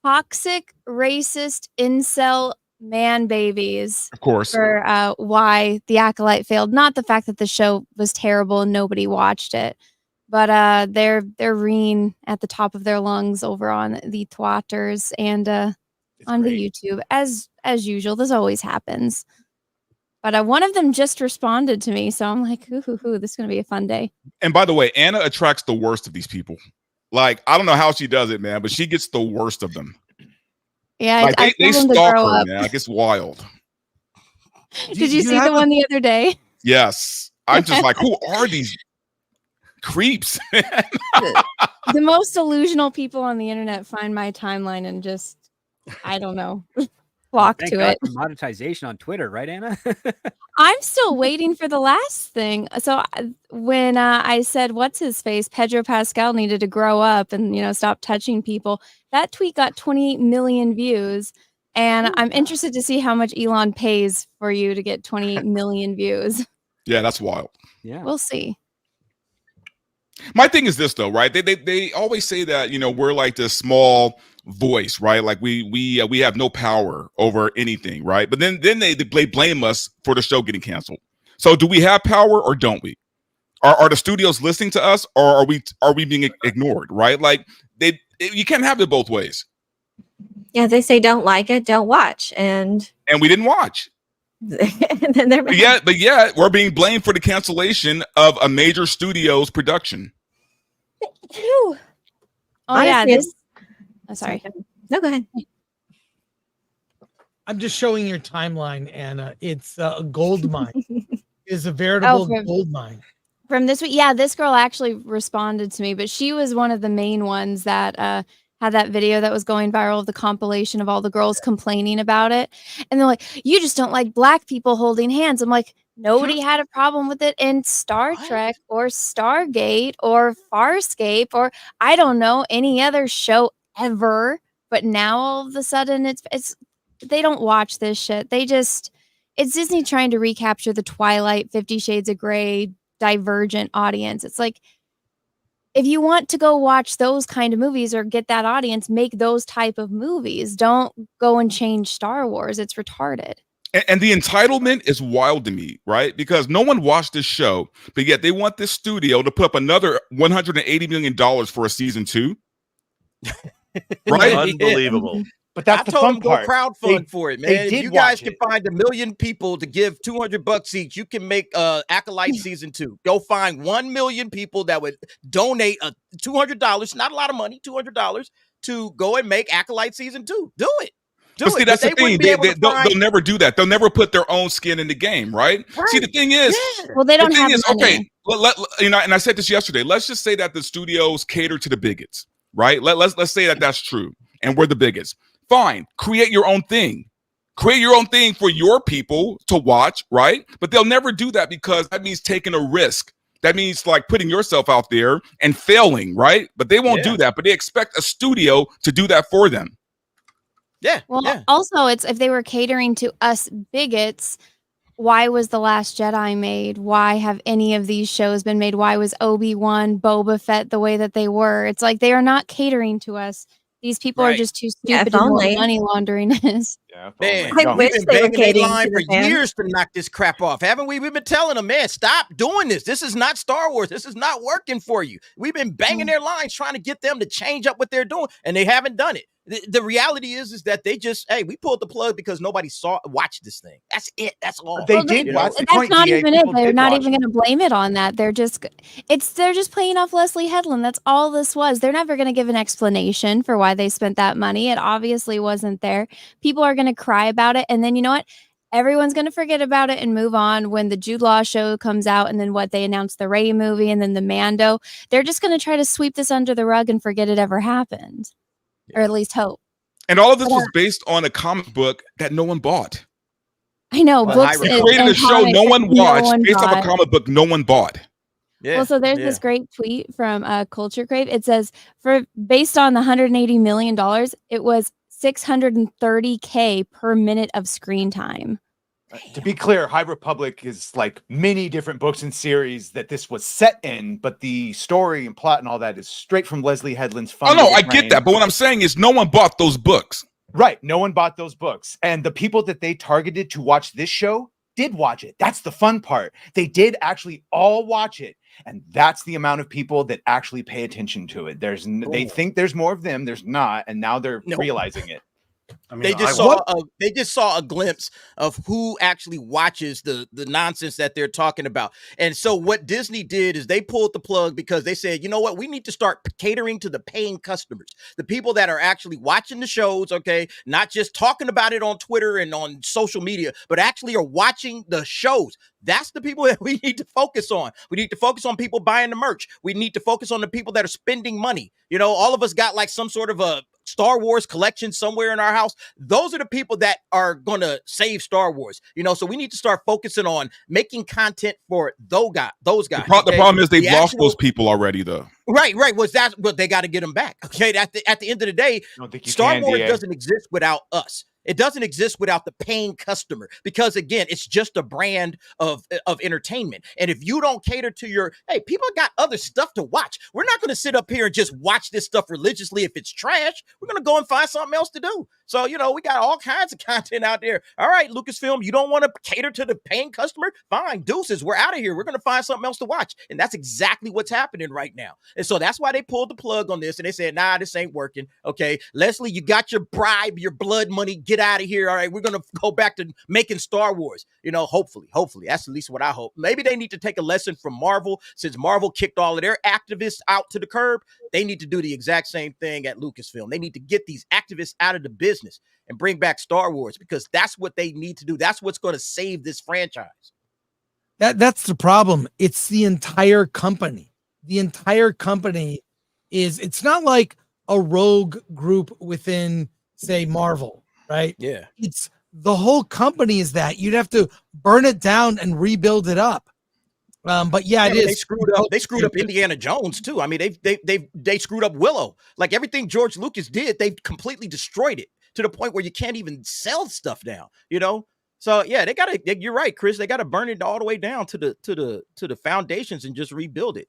toxic, racist, incel man babies, of course, for why the Acolyte failed. Not the fact that the show was terrible and nobody watched it, but they're reeing at the top of their lungs over on the Twitters and on the YouTube as usual. This always happens. But one of them just responded to me, so I'm like, ooh, this is gonna be a fun day. And by the way, Anna attracts the worst of these people. Like, I don't know how she does it, man, but she gets the worst of them. Yeah, like, they stalk her, man. Like, it's wild. Did you see the one the other day? Yes. I'm just like, who are these creeps? The most delusional people on the internet find my timeline and just, I don't know, flock Thank to God it. for monetization on Twitter, right, Anna? I'm still waiting for the last thing. So when I said, what's his face, Pedro Pascal needed to grow up and, stop touching people, that tweet got 28 million views. And I'm interested to see how much Elon pays for you to get 28 million views. Yeah, that's wild. Yeah, we'll see. My thing is this, though, right? They always say that, we're like this small voice, right? Like we have no power over anything, right? But then they blame us for the show getting canceled. So do we have power or don't we? Are the studios listening to us, or are we being ignored, right? Like you can't have it both ways. Yeah, they say don't like it, don't watch, and we didn't watch. And then they're mad. But yet we're being blamed for the cancellation of a major studio's production. Oh Honestly, yeah, oh, sorry. No, go ahead. I'm just showing your timeline, Anna. It's a gold mine. It's a veritable gold mine. From this week, yeah, this girl actually responded to me, but she was one of the main ones that had that video that was going viral of the compilation of all the girls complaining about it. And they're like, you just don't like black people holding hands. I'm like, nobody had a problem with it in Star Trek or Stargate or Farscape or I don't know, any other show ever. But now all of a sudden it's they don't watch this shit. It's Disney trying to recapture the Twilight, 50 Shades of Grey, Divergent audience. It's like, if you want to go watch those kind of movies or get that audience, make those type of movies. Don't go and change Star Wars. It's retarded. And the entitlement is wild to me, right? Because no one watched this show, but yet they want this studio to put up another $180 million for a season 2. Right? Unbelievable. But that's I the told fun them part. go crowdfund for it, man. If did you guys watch can it. find 1 million people to give $200 each, you can make Acolyte season 2. Go find 1 million people that would donate $200, not a lot of money, $200 to go and make Acolyte season 2. Do it. But see, that's the thing. They'll never do that. They'll never put their own skin in the game, right? See, the thing is, well, they don't have money. Okay, and I said this yesterday. Let's just say that the studios cater to the bigots, right? Let's say that that's true, and we're the bigots. Fine, create your own thing. Create your own thing for your people to watch, right? But they'll never do that because that means taking a risk. That means like putting yourself out there and failing, right? But they won't do that. But they expect a studio to do that for them. Yeah. Well, also, it's if they were catering to us bigots, why was The Last Jedi made? Why have any of these shows been made? Why was Obi-Wan, Boba Fett the way that they were? It's like they are not catering to us. These people are just too stupid to know what money laundering is. Man, I wish we've they were been begging catering in line to for the fans. years to knock this crap off, haven't we? We've been telling them, man, stop doing this. This is not Star Wars. This is not working for you. We've been banging their lines trying to get them to change up what they're doing, and they haven't done it. The reality is that they just, hey, we pulled the plug because nobody watched this thing. That's it. That's all. They did watch. That's not even it. They're not even going to blame it on that. They're just playing off Leslie Headland. That's all this was. They're never going to give an explanation for why they spent that money. It obviously wasn't there. People are going to cry about it, and then you know what? Everyone's going to forget about it and move on when the Jude Law show comes out, and then what they announced the Rey movie, and then the Mando. They're just going to try to sweep this under the rug and forget it ever happened. Or at least hope. And all of this was based on a comic book that no one bought. I know. Books they created a show no one watched based off a comic book no one bought. Yeah. Well, so there's this great tweet from Culture Crave. It says, based on the $180 million, it was $630K per minute of screen time. To be clear, High Republic is like many different books and series that this was set in, but the story and plot and all that is straight from Leslie Headland's fun. Oh no, I get that, but what I'm saying is no one bought those books. Right, no one bought those books, and the people that they targeted to watch this show did watch it. That's the fun part. They did actually all watch it, and that's the amount of people that actually pay attention to it. They think there's more of them. There's not, and now they're realizing it. I mean, they just saw a glimpse of who actually watches the nonsense that they're talking about. And so what Disney did is they pulled the plug because they said, you know what, we need to start catering to the paying customers, the people that are actually watching the shows, okay, not just talking about it on Twitter and on social media, but actually are watching the shows. That's the people that we need to focus on. We need to focus on people buying the merch. We need to focus on the people that are spending money. You know, all of us got like some sort of a Star Wars collection somewhere in our house. Those are the people that are going to save Star Wars, you know, so we need to start focusing on making content for those guys. The problem is they've lost those people already, though. Right. Well, they got to get them back. Okay. At the end of the day, Star Wars doesn't exist without us. It doesn't exist without the paying customer because, again, it's just a brand of entertainment. And if you don't cater to people got other stuff to watch. We're not going to sit up here and just watch this stuff religiously if it's trash. We're going to go and find something else to do. So, you know, we got all kinds of content out there. All right, Lucasfilm, you don't want to cater to the paying customer? Fine, deuces, we're out of here. We're going to find something else to watch. And that's exactly what's happening right now. And so that's why they pulled the plug on this and they said, nah, this ain't working. Okay, Leslie, you got your bribe, your blood money. Get out of here. All right, we're going to go back to making Star Wars. You know, hopefully. That's at least what I hope. Maybe they need to take a lesson from Marvel. Since Marvel kicked all of their activists out to the curb, they need to do the exact same thing at Lucasfilm. They need to get these activists out of the business and bring back Star Wars because that's what they need to do. That's what's going to save this franchise. That's the problem. It's the entire company. The entire company it's not like a rogue group within, say, Marvel, right? Yeah. It's the whole company is that you'd have to burn it down and rebuild it up. But yeah, it They is. screwed up. They screwed up Indiana Jones too. I mean, they screwed up Willow. Like everything George Lucas did, they've completely destroyed it to the point where you can't even sell stuff now. You know. So yeah, they gotta. You're right, Chris. They gotta burn it all the way down to the foundations and just rebuild it.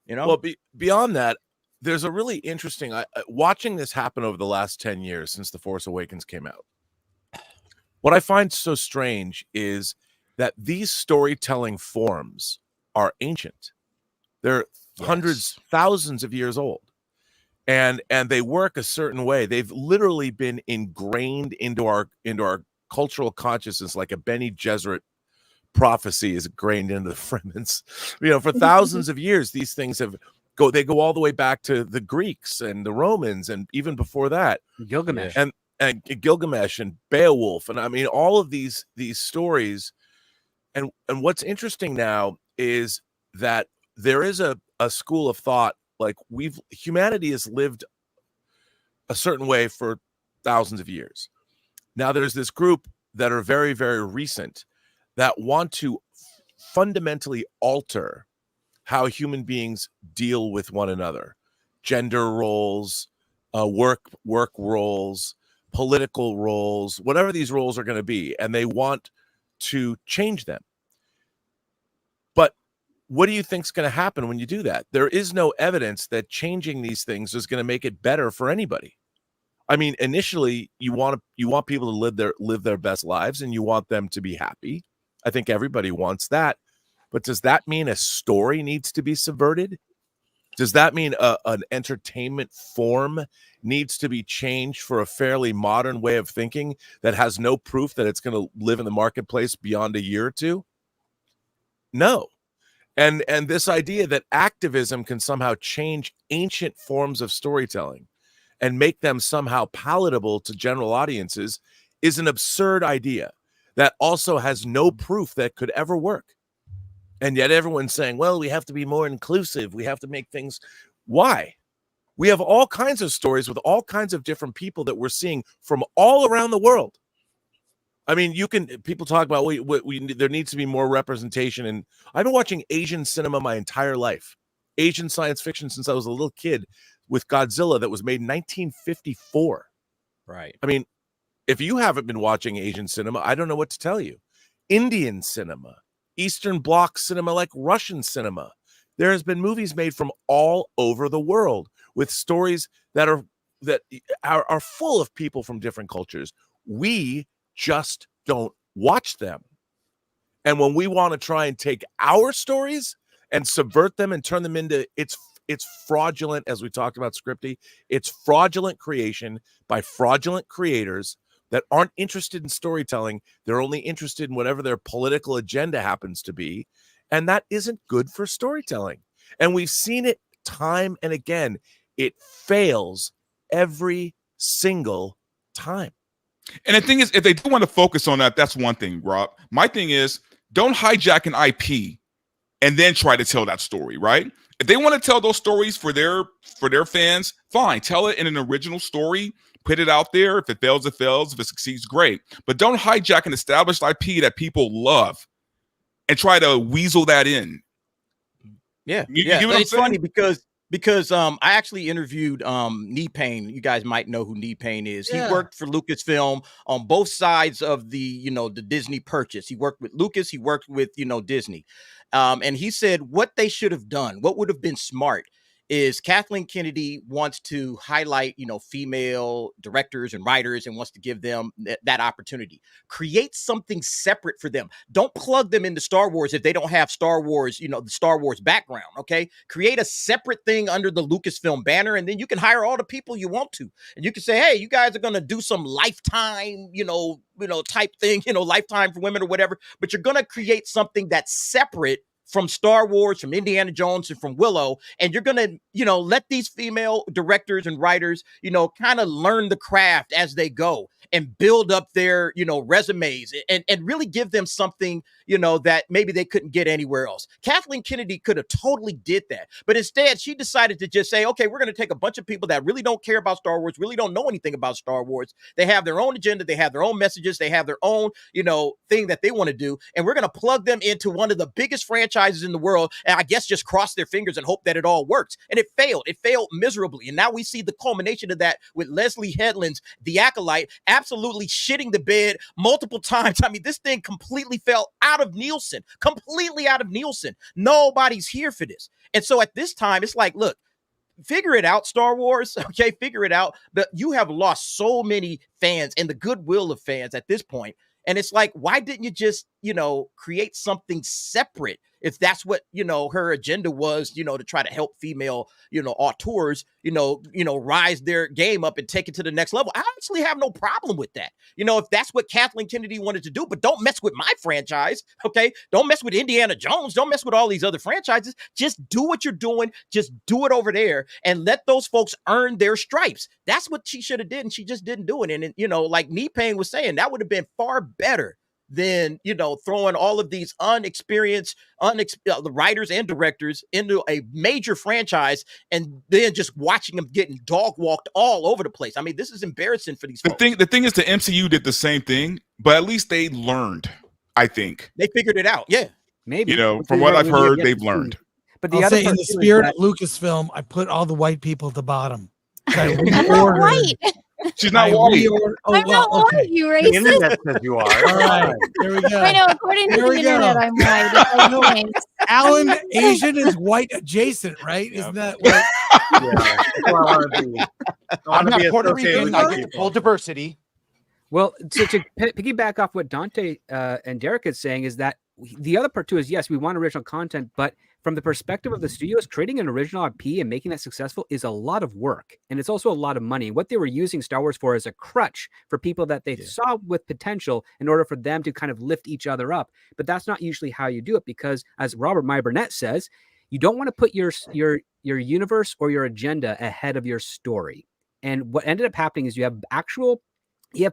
You know. Well, beyond that, there's a really interesting. Watching this happen over the last 10 years since The Force Awakens came out. What I find so strange is that these storytelling forms are ancient. They're hundreds, thousands of years old. And they work a certain way. They've literally been ingrained into our cultural consciousness, like a Bene Gesserit prophecy is ingrained into the Fremens. You know, for thousands of years, these things they go all the way back to the Greeks and the Romans, and even before that, Gilgamesh and Gilgamesh and Beowulf, and I mean all of these stories. And what's interesting now is that there is a school of thought, like humanity has lived a certain way for thousands of years. Now there's this group that are very, very recent that want to fundamentally alter how human beings deal with one another, gender roles, work roles, political roles, whatever these roles are going to be, and they want to change them. But what do you think is going to happen when you do that? There is no evidence that changing these things is going to make it better for anybody. I mean, initially, you want people to live their best lives, and you want them to be happy. I think everybody wants that. But does that mean a story needs to be subverted? Does that mean an entertainment form needs to be changed for a fairly modern way of thinking that has no proof that it's going to live in the marketplace beyond a year or two? No. And this idea that activism can somehow change ancient forms of storytelling and make them somehow palatable to general audiences is an absurd idea that also has no proof that could ever work. And yet everyone's saying, well, we have to be more inclusive. We have to make things. Why? We have all kinds of stories with all kinds of different people that we're seeing from all around the world. I mean, people talk about there needs to be more representation. And I've been watching Asian cinema my entire life, Asian science fiction since I was a little kid, with Godzilla that was made in 1954. Right. I mean, if you haven't been watching Asian cinema, I don't know what to tell you. Indian cinema, Eastern Bloc cinema, like Russian cinema. There has been movies made from all over the world with stories that are full of people from different cultures. We just don't watch them. And when we want to try and take our stories and subvert them and turn them into it's fraudulent, as we talked about Scripty. It's fraudulent creation by fraudulent creators that aren't interested in storytelling. They're only interested in whatever their political agenda happens to be. And that isn't good for storytelling. And we've seen it time and again. It fails every single time. And the thing is, if they do want to focus on that, that's one thing, Rob. My thing is, don't hijack an IP and then try to tell that story, right? If they want to tell those stories for their fans, fine. Tell it in an original story. Put it out there. If it fails, it fails. If it succeeds, great. But don't hijack an established IP that people love and try to weasel that in. Yeah, you get what I'm it's saying? funny because I actually interviewed Knee Pain. You guys might know who Knee Pain is. Yeah. He worked for Lucasfilm on both sides of the Disney purchase. He worked with Lucas, he worked with Disney. And he said what they should have done, what would have been smart, is Kathleen Kennedy wants to highlight, female directors and writers and wants to give them that opportunity. Create something separate for them. Don't plug them into Star Wars if they don't have Star Wars, the Star Wars background, okay? Create a separate thing under the Lucasfilm banner, and then you can hire all the people you want to. And you can say, hey, you guys are going to do some Lifetime, type thing, Lifetime for women or whatever, but you're going to create something that's separate from Star Wars, from Indiana Jones, and from Willow, and you're going to, let these female directors and writers, kind of learn the craft as they go. and build up their, resumes and really give them something, that maybe they couldn't get anywhere else. Kathleen Kennedy could have totally did that. But instead, she decided to just say, okay, we're going to take a bunch of people that really don't care about Star Wars, really don't know anything about Star Wars. They have their own agenda. They have their own messages. They have their own, thing that they want to do. And we're going to plug them into one of the biggest franchises in the world. And I guess just cross their fingers and hope that it all works. And it failed. It failed miserably. And now we see the culmination of that with Leslie Headland's The Acolyte absolutely shitting the bed multiple times. I mean, this thing completely fell out of Nielsen, completely out of Nielsen. Nobody's here for this. And so at this time, it's like, look, figure it out, Star Wars. Okay, figure it out. But you have lost so many fans and the goodwill of fans at this point. And it's like, why didn't you just, create something separate? If that's what, her agenda was, to try to help female, auteurs, rise their game up and take it to the next level. I actually have no problem with that. If that's what Kathleen Kennedy wanted to do, but don't mess with my franchise. Okay. Don't mess with Indiana Jones. Don't mess with all these other franchises. Just do what you're doing. Just do it over there and let those folks earn their stripes. That's what she should have did. And she just didn't do it. And, like Pain was saying, that would have been far better than, throwing all of these unexperienced the writers and directors into a major franchise and then just watching them getting dog walked all over the place. I mean, this is embarrassing for these folks. The thing is, the MCU did the same thing, but at least they learned. I think they figured it out. Yeah, maybe. From what I've heard, they've learned. But I'll say, in the spirit of Lucasfilm, I put all the white people at the bottom. I'm not white. She's not white. I'm not white, you racist. The internet says you are. All right, here we go. I know, according to the internet, I'm white. It's like annoying. Alan, Asian is white adjacent, right? Isn't that what? I'm not Puerto Rican. I get full diversity. Well, to piggyback off what Dante and Derek is saying is that the other part too is, yes, we want original content, but from the perspective of the studios, creating an original IP and making that successful is a lot of work. And it's also a lot of money. What they were using Star Wars for is a crutch for people that they saw with potential in order for them to kind of lift each other up. But that's not usually how you do it, because as Robert My Burnett says, you don't want to put your universe or your agenda ahead of your story. And what ended up happening is you have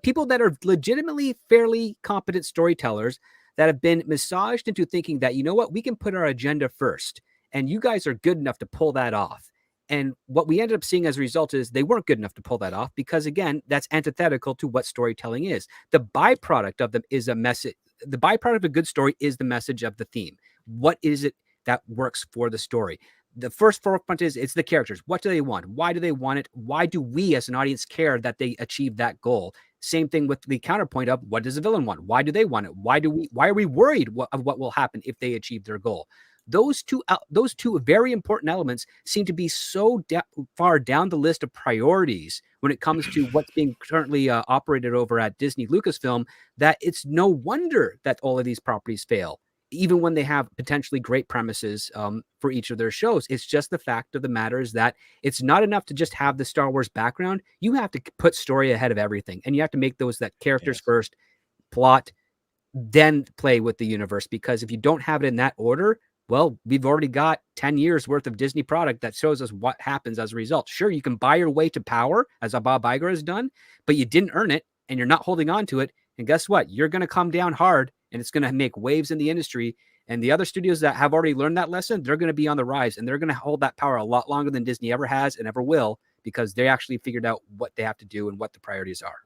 people that are legitimately fairly competent storytellers that have been massaged into thinking that, we can put our agenda first, and you guys are good enough to pull that off. And what we ended up seeing as a result is they weren't good enough to pull that off, because again, that's antithetical to what storytelling is. The byproduct of them is a message. The byproduct of a good story is the message of the theme. What is it that works for the story? The first forefront is it's the characters. What do they want? Why do they want it? Why do we as an audience care that they achieve that goal? Same thing with the counterpoint of what does the villain want? Why do they want it? Why are we worried of what will happen if they achieve their goal? Those two very important elements seem to be so far down the list of priorities when it comes to what's being currently operated over at Disney Lucasfilm, that it's no wonder that all of these properties fail, even when they have potentially great premises for each of their shows. It's just the fact of the matter is that it's not enough to just have the Star Wars background. You have to put story ahead of everything, and you have to make those that characters first, plot, then play with the universe. Because if you don't have it in that order, well, we've already got 10 years worth of Disney product that shows us what happens as a result. Sure, you can buy your way to power, as Bob Iger has done, but you didn't earn it, and you're not holding on to it. And guess what? You're going to come down hard, and it's going to make waves in the industry. And the other studios that have already learned that lesson, they're going to be on the rise, and they're going to hold that power a lot longer than Disney ever has and ever will, because they actually figured out what they have to do and what the priorities are.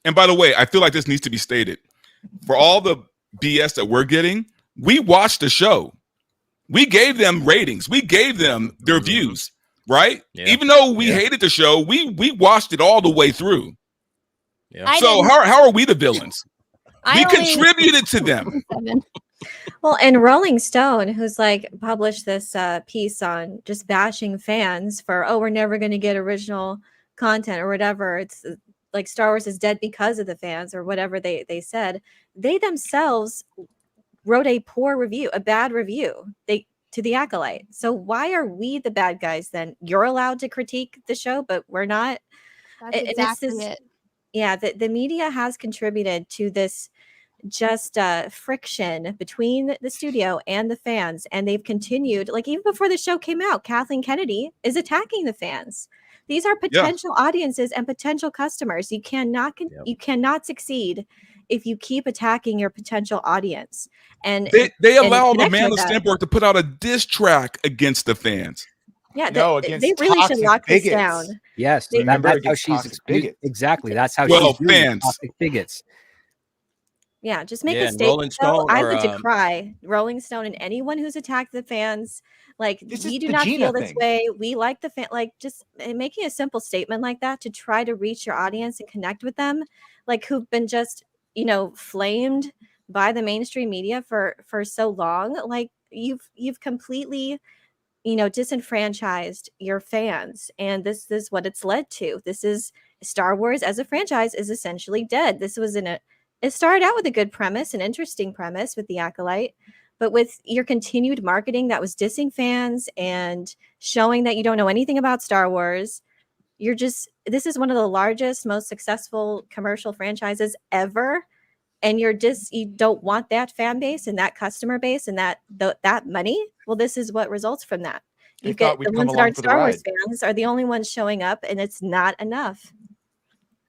And by the way, I feel like this needs to be stated. For all the BS that we're getting, we watched the show. We gave them ratings. We gave them their views, right? Yeah. Even though we hated the show, we watched it all the way through. Yeah. So how are we the villains? We contributed to them. Well, and Rolling Stone, who's published this piece on just bashing fans for, we're never going to get original content or whatever. It's like Star Wars is dead because of the fans or whatever they said. They themselves wrote a poor review, a bad review to the Acolyte. So why are we the bad guys then? You're allowed to critique the show, but we're not. That's exactly it. Yeah, the media has contributed to this just friction between the studio and the fans, and they've continued. Even before the show came out, Kathleen Kennedy is attacking the fans These are potential audiences and potential customers. You cannot succeed if you keep attacking your potential audience. And they allow the connect man with of them. Stanport to put out a diss track against the fans. Yeah, against they really should toxic lock this bigots. down. Yes, Remember, that's how against she's toxic bigots. exactly. That's how Well, she's doing fans. toxic bigots. Yeah, just make Yeah, a and Rolling statement. So Stone I or, would decry Rolling Stone and anyone who's attacked the fans. Like, This we is do the not Gina feel this thing. way. We like the fan. Like, just making a simple statement like that to try to reach your audience and connect with them, like who've been just flamed by the mainstream media for so long. Like, you've completely disenfranchised your fans, and this is what it's led to. This is Star Wars as a franchise is essentially dead. It started out with a good premise, an interesting premise with the Acolyte, but with your continued marketing that was dissing fans and showing that you don't know anything about Star Wars, this is one of the largest, most successful commercial franchises ever. And you don't want that fan base and that customer base and that money. Well, this is what results from that. You get the ones that aren't Star Wars fans are the only ones showing up, and it's not enough.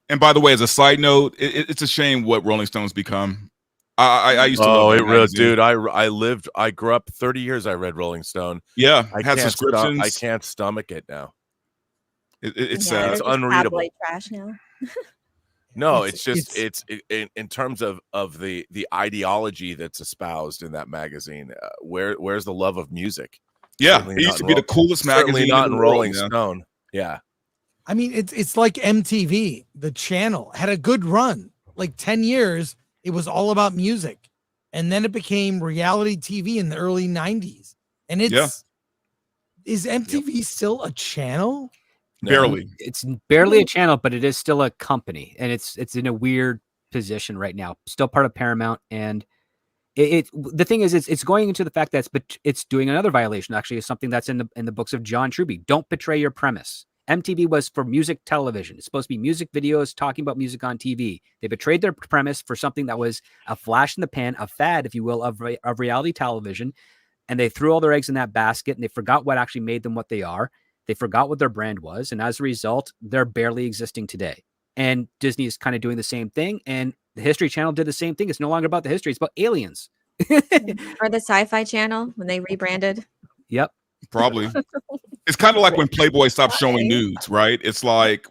And by the way, as a side note, it's a shame what Rolling Stone's become. I used to love that magazine. Dude, I grew up 30 years. I read Rolling Stone. Yeah, I had can't subscriptions. I can't stomach it now. It's they're sad. just unreadable. tabloid trash now. No, it's in terms of the ideology that's espoused in that magazine. Where's the love of music? Yeah, Certainly it used not to in be the coolest certainly magazine not in in the world, Rolling man. Stone. Yeah. I mean, it's like MTV, the channel had a good run, like 10 years. It was all about music. And then it became reality TV in the early 90s. And is MTV still a channel? Barely. It's barely a channel, but it is still a company, and it's in a weird position right now. Still part of Paramount, and the thing is, it's going into the fact that it's doing another violation. Actually, is something that's in the books of John Truby. Don't betray your premise. MTV was for music television. It's supposed to be music videos talking about music on TV. They betrayed their premise for something that was a flash in the pan, a fad, if you will, of reality television. And they threw all their eggs in that basket, and they forgot what actually made them what they are. They forgot what their brand was. And as a result, they're barely existing today. And Disney is kind of doing the same thing. And the History Channel did the same thing. It's no longer about the history. It's about aliens. Or the Sci-Fi Channel when they rebranded. Yep. Probably. It's kind of like when Playboy stopped showing nudes, right? It's like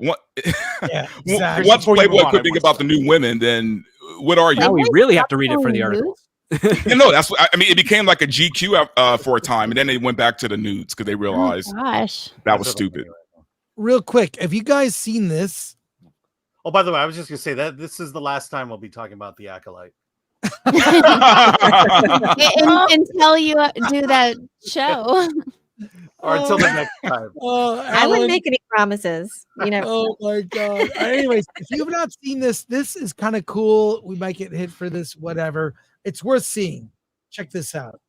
exactly. Once Playboy quit being about the new women, then what are you? Now we really have to read it for the articles. That's what I mean. It became like a GQ for a time, and then they went back to the nudes because they realized that was stupid. Real quick, have you guys seen this? Oh, by the way, I was just gonna say that this is the last time we'll be talking about the Acolyte. Until you do that show. Or until the next time. I wouldn't make any promises. Oh my god. Anyways, if you have not seen this is kind of cool. We might get hit for this, whatever. It's worth seeing. Check this out.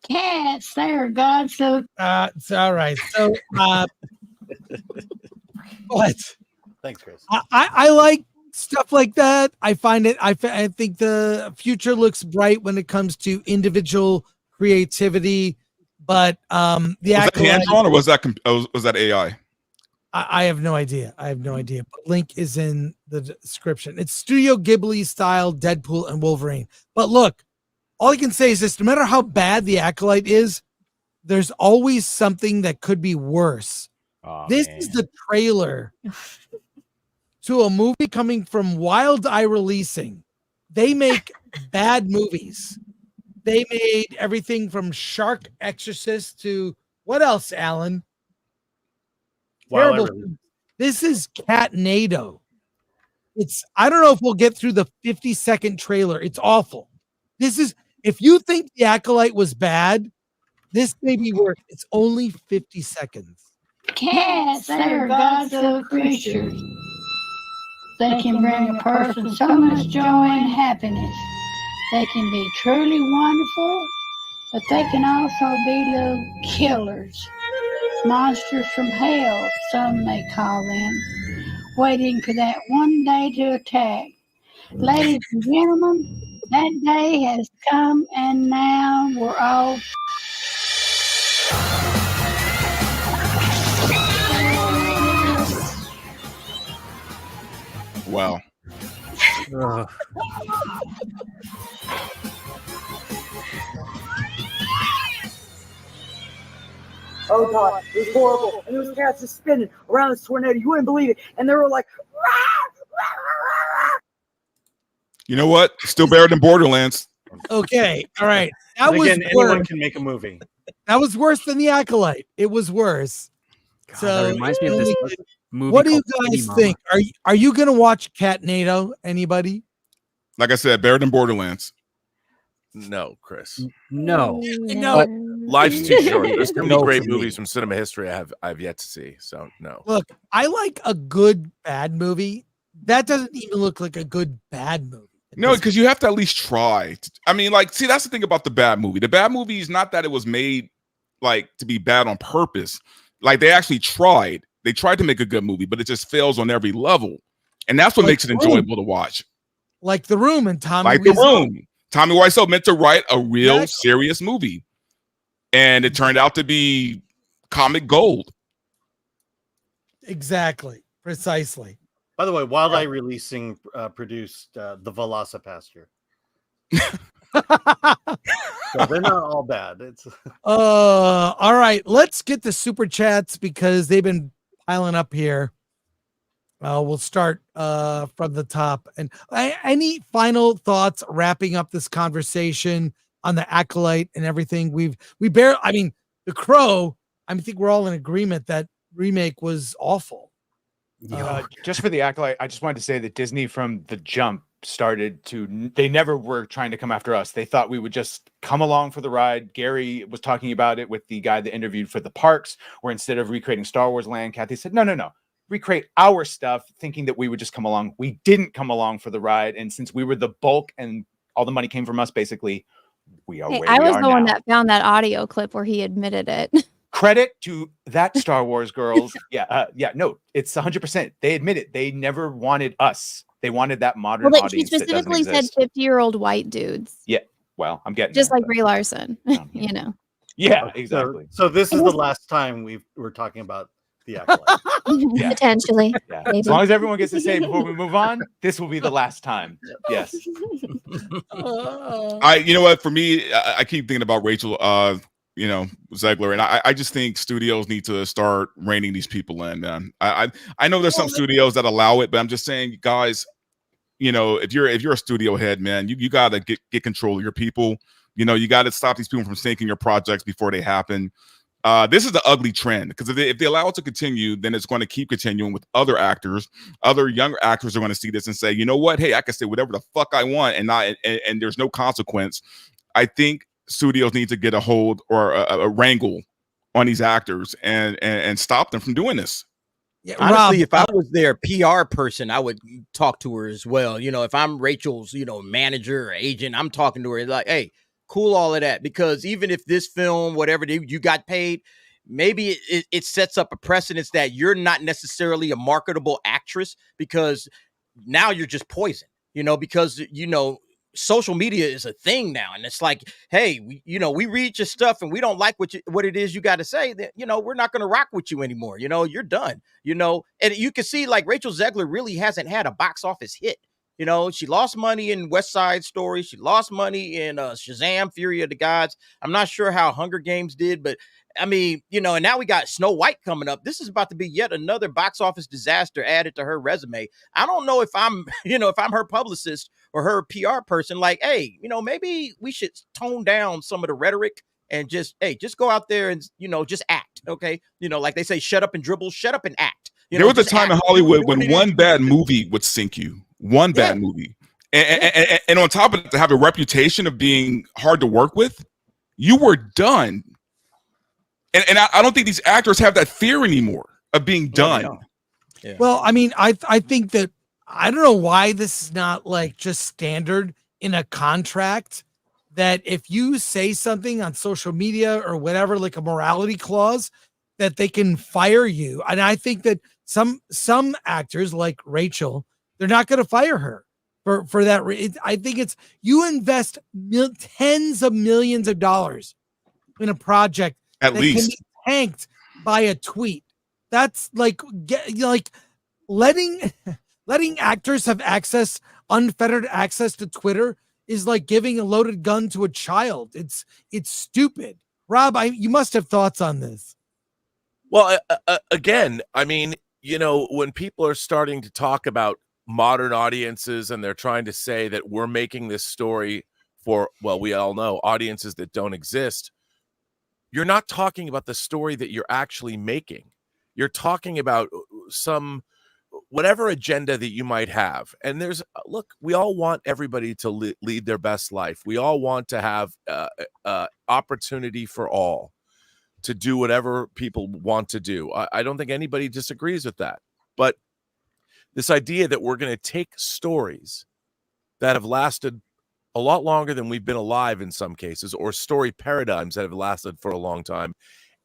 Cats, they're God. So It's all right. So what? Thanks, Chris. I like stuff like that. I find it. I think the future looks bright when it comes to individual creativity. But the was that hand-drawn or was that AI? I have no idea. But link is in the description. It's Studio Ghibli style Deadpool and Wolverine. But look, all I can say is this: no matter how bad the Acolyte is, there's always something that could be worse This is the trailer to a movie coming from Wild Eye Releasing. They make bad movies. They made everything from Shark Exorcist to what else, Alan? Terrible. This is Catnado. I don't know if we'll get through the 50-second trailer. It's awful. This is, if you think The Acolyte was bad, this may be worse. It's only 50 seconds. Cats, they're gods of creatures. They can bring a person so much joy and happiness. They can be truly wonderful, but they can also be little killers. Monsters from hell, some may call them, waiting for that one day to attack. Ladies and gentlemen, that day has come, and now we're all... Wow. Oh God, it was horrible. And there was cats just spinning around this tornado. You wouldn't believe it. And they were like, You know what? Still better than Borderlands. Okay. All right. That was again, anyone can make a movie. That was worse than The Acolyte. It was worse. God, So that reminds me of this movie. What do you called guys Kitty think? Are you gonna watch Catnado? Anybody? Like I said, better than Borderlands. No, Chris. No. No. Life's too short. There's too many No great for me. movies from cinema history I've yet to see. So no. Look, I like a good bad movie. That doesn't even look like a good bad movie. No, because you have to at least try. I mean, like, see, that's the thing about the bad movie. The bad movie is not that it was made like to be bad on purpose. Like they actually tried. They tried to make a good movie, but it just fails on every level. And that's what makes it enjoyable to watch. Like The Room and Tommy. Like The Wiseau. Room. Tommy Wiseau meant to write a real serious movie. And it turned out to be comic gold. Exactly. Precisely. By the way, Wild Eye Releasing produced the Velocipasture. So they're not all bad. It's all right. Let's get the super chats because they've been piling up here. We'll start from the top. And any final thoughts wrapping up this conversation on the Acolyte and everything? The Crow, I think we're all in agreement that remake was awful. Just for the Acolyte, I just wanted to say that Disney from the jump they never were trying to come after us. They thought we would just come along for the ride. Gary was talking about it with the guy that interviewed for the parks, where instead of recreating Star Wars Land, Kathy said, no, recreate our stuff, thinking that we would just come along. We didn't come along for the ride. And since we were the bulk and all the money came from us, basically, we are where I we was are the one now. that found that audio clip where he admitted it. Credit to that Star Wars girls. No, it's 100%. They admit it. They never wanted us. They wanted that modern Well, he audience that doesn't specifically said exist. 50-year-old white dudes, Yeah, well, I'm getting just there, like Brie Larson. You know. Yeah, exactly. So this is the last time we're talking about the Acolyte. Yeah. Potentially. Yeah. Maybe. As long as everyone gets to say before we move on, this will be the last time. Yes. You know what? For me, I keep thinking about Rachel, Zegler, and I just think studios need to start reining these people in, man. I know there's some studios that allow it, but I'm just saying, guys, if you're a studio head, man, you got to get control of your people. You got to stop these people from sinking your projects before they happen. This is the ugly trend because if they allow it to continue, then it's going to keep continuing with other actors. Other younger actors are going to see this and say, you know what? Hey, I can say whatever the fuck I want and there's no consequence. I think studios need to get a hold or a wrangle on these actors and stop them from doing this. Yeah, honestly, if I was their PR person, I would talk to her as well. If I'm Rachel's, manager or agent, I'm talking to her like, hey, cool all of that. Because even if this film, whatever you got paid, maybe it sets up a precedence that you're not necessarily a marketable actress because now you're just poison, because, social media is a thing now. And it's like, hey, we read your stuff and we don't like what it is you got to say, that, we're not going to rock with you anymore. You're done, and you can see like Rachel Zegler really hasn't had a box office hit. You know, she lost money in West Side Story. She lost money in Shazam! Fury of the Gods. I'm not sure how Hunger Games did, but I mean, you know, and now we got Snow White coming up. This is about to be yet another box office disaster added to her resume. I don't know if I'm, you know, if I'm her publicist or her PR person, like, hey, you know, maybe we should tone down some of the rhetoric and just, hey, just go out there and, you know, just act. Okay. You know, like they say, shut up and dribble, shut up and act. You There know, was a just time in act. Hollywood Do when what it one is. bad movie would sink you. One bad movie. And on top of it, to have a reputation of being hard to work with, you were done. And I don't think these actors have that fear anymore of being done. Yeah. Well, I mean, I think that I don't know why this is not like just standard in a contract that if you say something on social media or whatever, like a morality clause, that they can fire you. And I think that some actors like Rachel, they're not going to fire her for that. I think it's you invest tens of millions of dollars in a project at that least can be tanked by a tweet. That's like letting actors have unfettered access to Twitter is like giving a loaded gun to a child. It's stupid. Rob, you must have thoughts on this. Well, again, I mean, you know, when people are starting to talk about modern audiences and they're trying to say that we're making this story for, well, we all know audiences that don't exist, you're not talking about the story that you're actually making. You're talking about some whatever agenda that you might have. And there's, look, we all want everybody to lead their best life. We all want to have opportunity for all to do whatever people want to do. I don't think anybody disagrees with that. But this idea that we're going to take stories that have lasted a lot longer than we've been alive in some cases, or story paradigms that have lasted for a long time,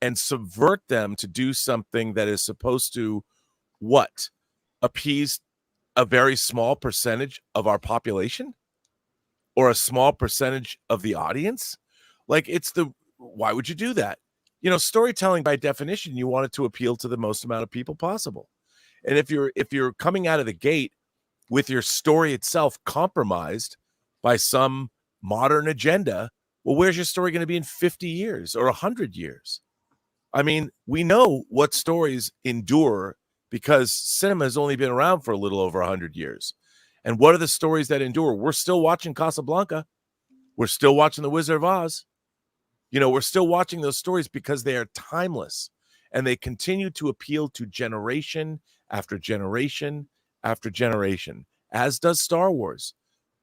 and subvert them to do something that is supposed to, what? Appease a very small percentage of our population or a small percentage of the audience? Like, why would you do that? You know, storytelling by definition, you want it to appeal to the most amount of people possible. And if you're coming out of the gate with your story itself compromised by some modern agenda, well, where's your story going to be in 50 years or 100 years? I mean, we know what stories endure because cinema has only been around for a little over 100 years. And what are the stories that endure? We're still watching Casablanca. We're still watching The Wizard of Oz. You know, we're still watching those stories because they are timeless and they continue to appeal to generation after generation after generation, as does Star Wars,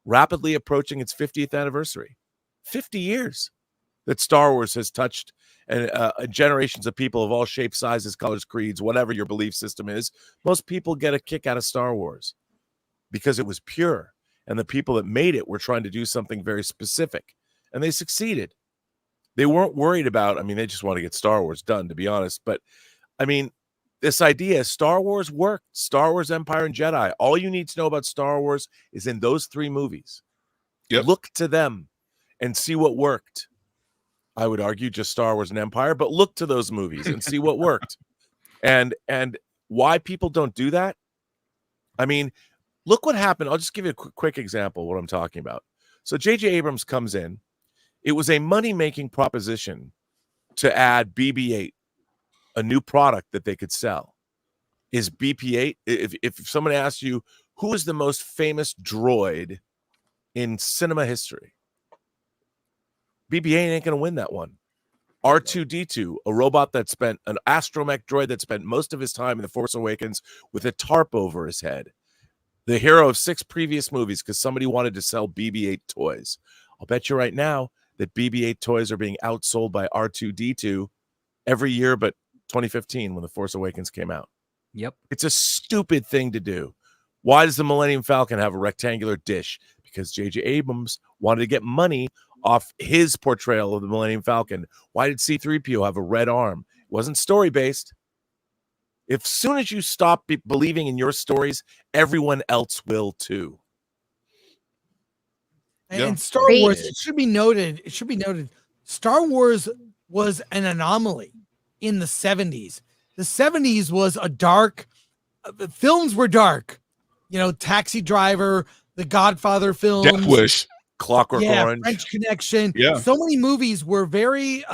rapidly approaching its 50th anniversary. 50 years that Star Wars has touched and generations of people of all shapes, sizes, colors, creeds, whatever your belief system is. Most people get a kick out of Star Wars because it was pure. And the people that made it were trying to do something very specific. And they succeeded. They weren't worried about, I mean, they just want to get Star Wars done, to be honest. But, I mean, this idea, Star Wars worked. Star Wars, Empire, and Jedi. All you need to know about Star Wars is in those three movies. Yep. Look to them and see what worked. I would argue just Star Wars and Empire, but look to those movies and see what worked. And why people don't do that? I mean, look what happened. I'll just give you a quick example of what I'm talking about. So J.J. Abrams comes in. It was a money-making proposition to add BB-8, a new product that they could sell. Is BP-8, if someone asks you, who is the most famous droid in cinema history? BB-8 ain't going to win that one. R2-D2, a robot that spent, an astromech droid that spent most of his time in The Force Awakens with a tarp over his head. The hero of 6 previous movies because somebody wanted to sell BB-8 toys. I'll bet you right now that BB-8 toys are being outsold by R2-D2 every year but 2015 when The Force Awakens came out. Yep. It's a stupid thing to do. Why does the Millennium Falcon have a rectangular dish? Because J.J. Abrams wanted to get money off his portrayal of the Millennium Falcon. Why did C-3PO have a red arm? It wasn't story-based. If soon as you stop believing in your stories, everyone else will too. And Star Wars, it should be noted, Star Wars was an anomaly in the 70s. The 70s was a dark, films were dark. You know, Taxi Driver, the Godfather films, Death Wish, Clockwork Orange, French Connection. Yeah. So many movies were very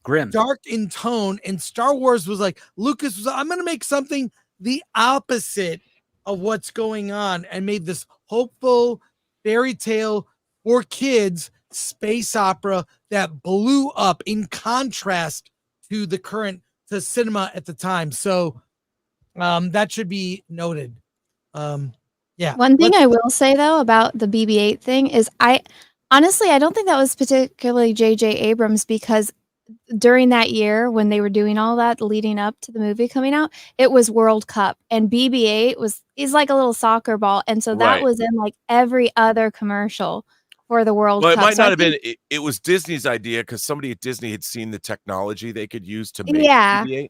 grim, dark in tone, and Star Wars was like, Lucas was like, I'm going to make something the opposite of what's going on, and made this hopeful fairy tale for kids space opera that blew up in contrast to the current to cinema at the time. So that should be noted. Yeah. One thing I will say though about the BB-8 thing is I don't think that was particularly J.J. Abrams, because during that year when they were doing all that leading up to the movie coming out, it was World Cup, and BB-8 is like a little soccer ball, and so that Right. was in like every other commercial for the World Well, it Cup. might So not I have been. think- It was Disney's idea because somebody at Disney had seen the technology they could use to make Yeah. BB-8.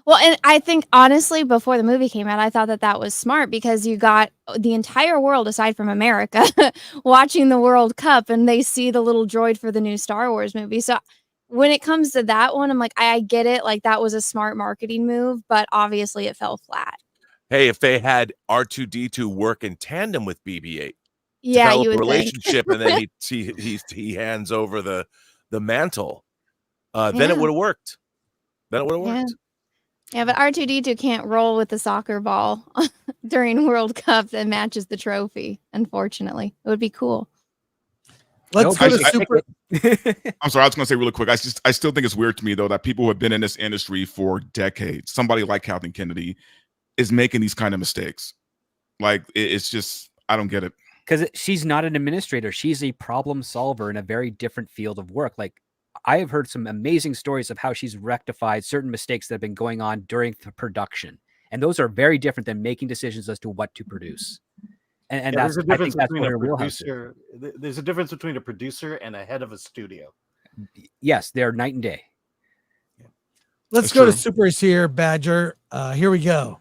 Well, and I think honestly, before the movie came out, I thought that was smart, because you got the entire world aside from America watching the World Cup, and they see the little droid for the new Star Wars movie. So when it comes to that one, I'm like, I get it. Like, that was a smart marketing move, but obviously it fell flat. Hey, if they had R2D2 work in tandem with BB-8, Yeah, develop you a would relationship, think. and then he hands over the mantle, then Yeah. it would have worked. Then it would have Yeah. worked. Yeah, but R2D2 can't roll with the soccer ball during World Cup that matches the trophy, unfortunately. It would be cool. Let's go to Super. I'm sorry, I was going to say really quick. I still think it's weird to me though that people who have been in this industry for decades, somebody like Kathleen Kennedy, is making these kind of mistakes. Like it's just, I don't get it. Because she's not an administrator; she's a problem solver in a very different field of work. Like, I have heard some amazing stories of how she's rectified certain mistakes that have been going on during the production, and those are very different than making decisions as to what to produce. And Yeah, that's, there's a I think difference that's between where a her wheelhouse is. producer. There's a difference between a producer and a head of a studio. Yes, they're night and day. Let's That's go to true. Supers here, Badger. Here we go.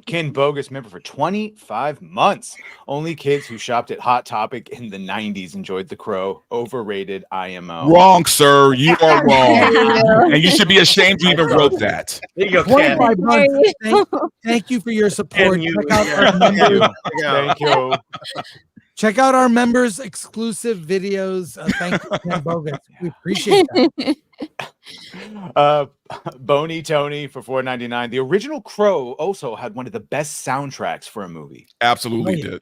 Ken Bogus member for 25 months. Only kids who shopped at Hot Topic in the 90s enjoyed The Crow. Overrated IMO. Wrong, sir. You are wrong. Yeah. And you should be ashamed you even wrote that. There you go, 25 months. Thank you for your support. Check out our members. Thank you. Check out our members' exclusive videos. Thank you, Ken Bogus. We appreciate that. Boney Tony for $4.99. The original Crow also had one of the best soundtracks for a movie. Absolutely did.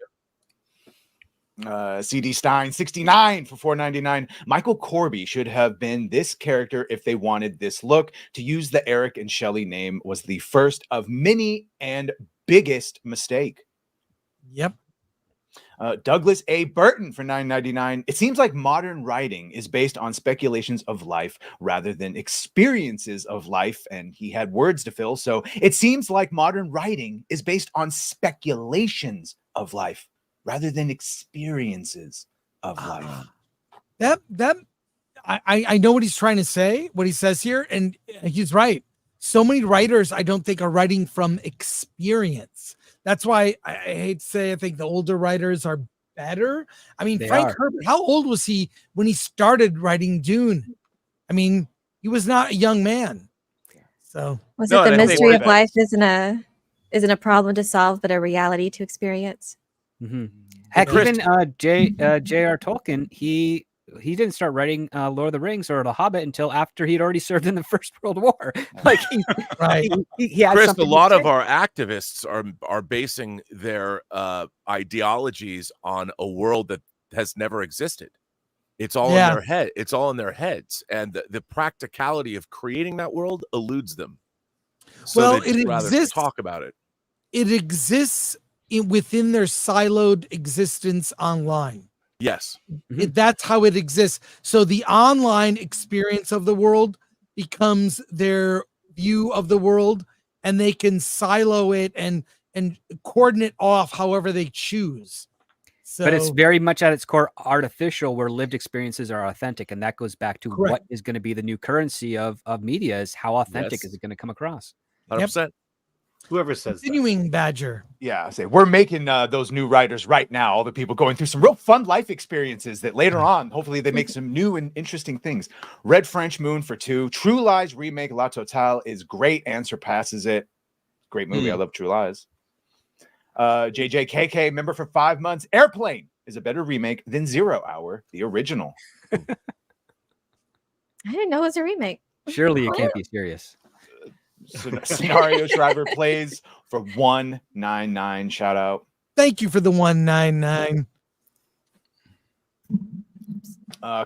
CD Stein 69 for $4.99. Michael Corby should have been this character if they wanted this look. To use the Eric and Shelley name was the first of many and biggest mistake. Yep. Douglas A. Burton for $9.99. It seems like modern writing is based on speculations of life rather than experiences of life, and he had words to fill. So it seems like modern writing is based on speculations of life rather than experiences of life. I know what he's trying to say, what he says here, and he's right. So many writers, I don't think, are writing from experience. That's why I hate to say I think the older writers are better. I mean, They Frank are. Herbert, how old was he when he started writing Dune? I mean, he was not a young man. So Was it the mystery of life isn't a problem to solve, but a reality to experience? Mm-hmm. Heck, Chris- even J.R. Tolkien, he didn't start writing Lord of the Rings or The Hobbit until after he'd already served in the First World War. Like, right. he had Chris, a something to lot of say. our activists are basing their ideologies on a world that has never existed. It's all in their head. It's all in their heads, and the practicality of creating that world eludes them. So Well, they'd it rather exists- talk about it. it exists within their siloed existence online. Yes. That's how it exists. So the online experience of the world becomes their view of the world, and they can silo it and coordinate off however they choose. So, But it's very much at its core artificial, where lived experiences are authentic, and that goes back to Correct. what is going to be the new currency of media: is how authentic Yes. is it going to come across? 100%. Whoever says continuing Badger. Yeah, I say we're making those new writers right now. All the people going through some real fun life experiences that later on, hopefully, they make some new and interesting things. Red French Moon for $2. True Lies remake La Totale is great and surpasses it. Great movie. I love True Lies. JJKK, member for 5 months. Airplane is a better remake than 0 Hour, the original. I didn't know it was a remake. Surely you can't be serious. Scenario Driver plays for 199. Shout out. Thank you for the 199.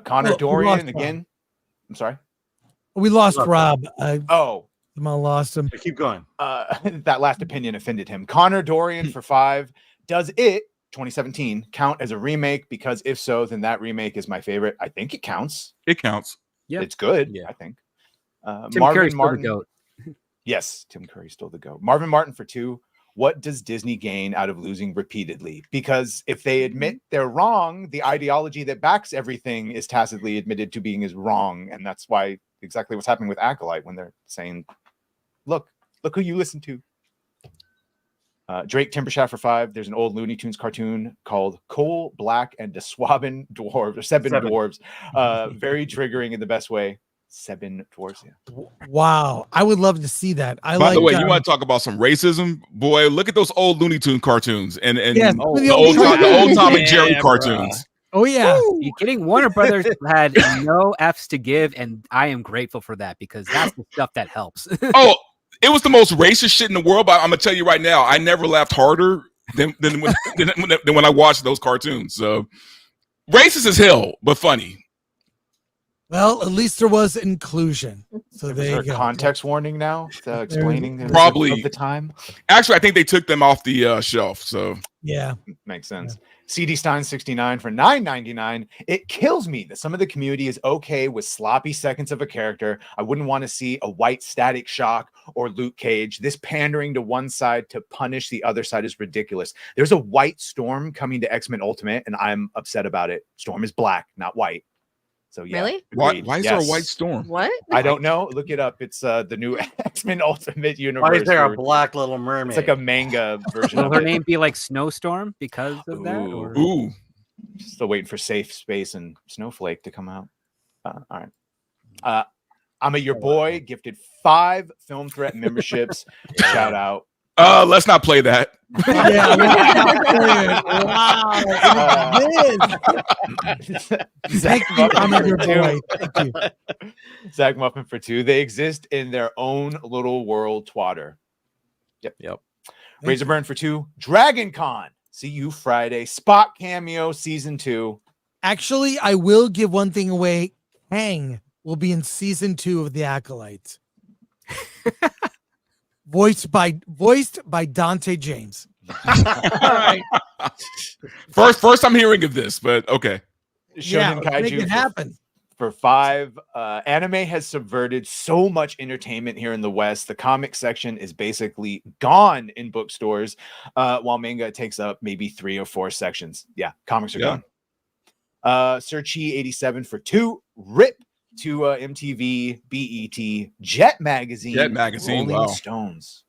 Connor Oh, Dorian again. I'm sorry. We lost Rob. I lost him. Keep going. That last opinion offended him. Connor Dorian for 5. Does it 2017 count as a remake? Because if so, then that remake is my favorite. I think it counts. It counts. Yeah, it's good. Yeah. I think. Tim Marvin Curry's still Martin. the GOAT. Yes, Tim Curry's still the GOAT. Marvin Martin for 2. What does Disney gain out of losing repeatedly? Because if they admit they're wrong, the ideology that backs everything is tacitly admitted to being is wrong, and that's why exactly what's happening with Acolyte when they're saying, "Look who you listen to." Drake Timbershaft for 5. There's an old Looney Tunes cartoon called Coal, Black, and the Swabin Dwarves, or Seven Dwarves. Very triggering in the best way. 7 dwarves. Yeah. Wow, I would love to see that. By the way, you want to talk about some racism, boy? Look at those old Looney Tune cartoons and Yes, the old Tom and Jerry cartoons. Oh yeah. Are you kidding? Warner Brothers had no F's to give, and I am grateful for that because that's the stuff that helps. Oh, it was the most racist shit in the world, but I'm gonna tell you right now, I never laughed harder than when I watched those cartoons. So racist as hell, but funny. Well, at least there was inclusion. So Is there there you a go. context warning now explaining the Probably of the time? Actually, I think they took them off the shelf. So yeah, makes sense. CD Stein 69 for $9.99. It kills me that some of the community is okay with sloppy seconds of a character. I wouldn't want to see a white Static Shock or Luke Cage. This pandering to one side to punish the other side is ridiculous. There's a white Storm coming to X-Men Ultimate, and I'm upset about it. Storm is black, not white. So yeah, Really? Why is there a white Storm? What? I don't know. Look it up. It's the new X-Men Ultimate universe. Why is there a where black Little Mermaid? It's like a manga version. Will of her it. name be like Snowstorm because of that? Or? Ooh. Still waiting for Safe Space and Snowflake to come out. All right. I'm your boy, gifted 5 Film Threat memberships. Shout out. Let's not play that. Zach I'm Muffin your for boy. 2. Thank you. Zach Muffin for 2. They exist in their own little world, twatter. Yep. Razorburn for 2. Dragon Con. See you Friday. Spot cameo season 2. Actually, I will give one thing away. Kang will be in season 2 of The Acolyte. voiced by Dante James. All right. First I'm hearing of this, but okay. Shonen make Kaiju it happen. for 5. Anime has subverted so much entertainment here in the West. The comic section is basically gone in bookstores, while manga takes up maybe 3 or 4 sections. Yeah, comics are gone. Sir Chi 87 for 2. Rip to MTV, BET, Jet Magazine, Rolling wow. Stones.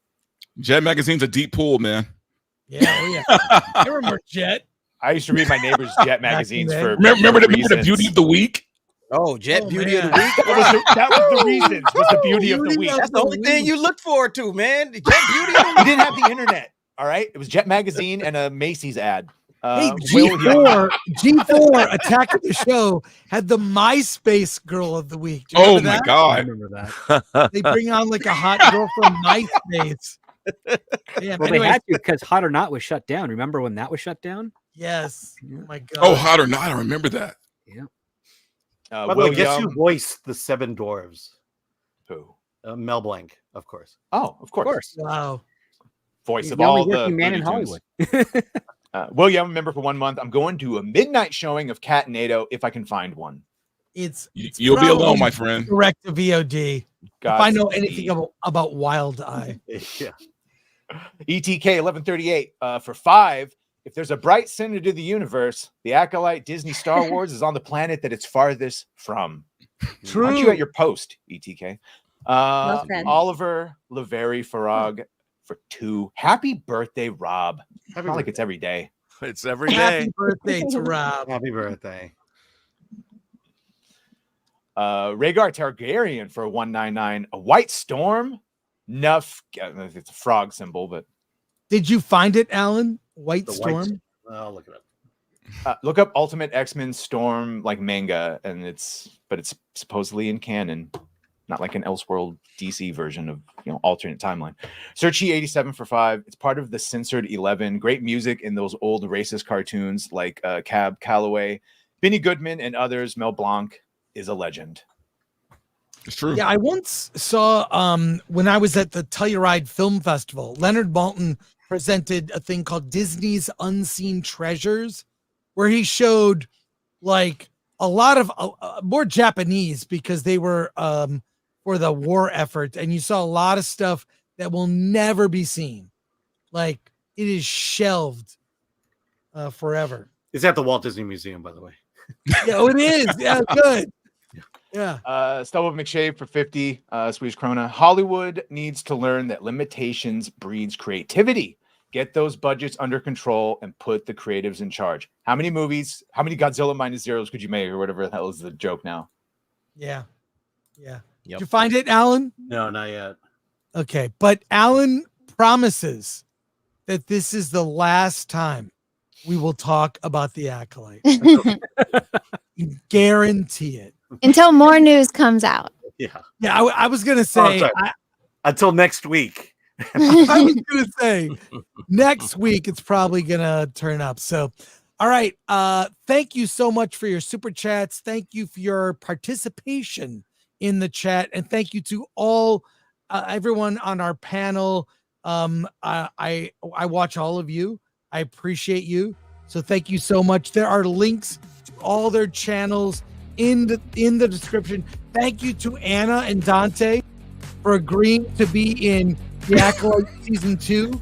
Jet Magazine's a deep pool, man. Yeah, I remember Jet. I used to read my neighbor's Jet magazines for remember the reasons. beauty of the week. Oh, Jet Beauty of the Week. That was the reasons. Was the beauty of the week. That's the only thing you look forward to, man. Jet Beauty. We didn't have the internet. All right, it was Jet Magazine and a Macy's ad. Hey, G4 Attack of the Show had the MySpace Girl of the Week. Do you remember that? God. I remember that. They bring on like a hot girl from MySpace. Yeah, Well, anyways, they had to because Hot or Not was shut down. Remember when that was shut down? yes. Oh my god. Oh, Hot or Not. I remember that. Yeah. By the way, guess who voiced the 7 dwarves? Who? Mel Blanc, of course. Oh, of course. Wow. Voice He's of the only all the working man in Looney Tunes. Hollywood. Will Young, member for 1 month. I'm going to a midnight showing of Catnado if I can find one. It's You'll be probably alone, my friend. Direct to VOD. God if I know speed. anything about Wild Eye. Yeah. ETK 1138 for 5. If there's a bright center to the universe, the Acolyte Disney Star Wars is on the planet that it's farthest from. True. Aren't you at your post, ETK? Well said. Oliver Laveri Farag for 2. Happy birthday, Rob. Not like it's every day. It's every day. Happy birthday to Rob. Happy birthday. Rhaegar Targaryen for 199. A White Storm. Nuff. It's a frog symbol, but Did you find it, Alan? White The Storm? I'll look it up. Look up Ultimate X-Men Storm like manga, and it's supposedly in canon, not like an Elseworld DC version of alternate timeline. Searchy 87 for 5. It's part of the Censored 11. Great music in those old racist cartoons like Cab Calloway, Benny Goodman, and others. Mel Blanc is a legend. It's true. Yeah, I once saw when I was at the Telluride Film Festival, Leonard Maltin presented a thing called Disney's Unseen Treasures, where he showed like a lot of more Japanese because they were for the war effort, and you saw a lot of stuff that will never be seen. Like it is shelved forever. It's at the Walt Disney Museum, by the way. Yeah, it is. Yeah, good. Yeah. Stubble McShave for 50 Swedish krona. Hollywood needs to learn that limitations breeds creativity. Get those budgets under control and put the creatives in charge. How many movies, how many Godzilla minus zeros could you make, or whatever the hell is the joke now? Yeah. Yeah. Did you find it, Alan? No, not yet. Okay. But Alan promises that this is the last time we will talk about the Acolyte. Guarantee it. Until more news comes out. Yeah. Yeah. I was going to say, until next week. I was going to say next week it's probably going to turn up. So, all right. Thank you so much for your super chats. Thank you for your participation in the chat, and thank you to all everyone on our panel. I watch all of you. I appreciate you. So thank you so much. There are links to all their channels in the description. Thank you to Anna and Dante for agreeing to be in The Acolyte Season 2,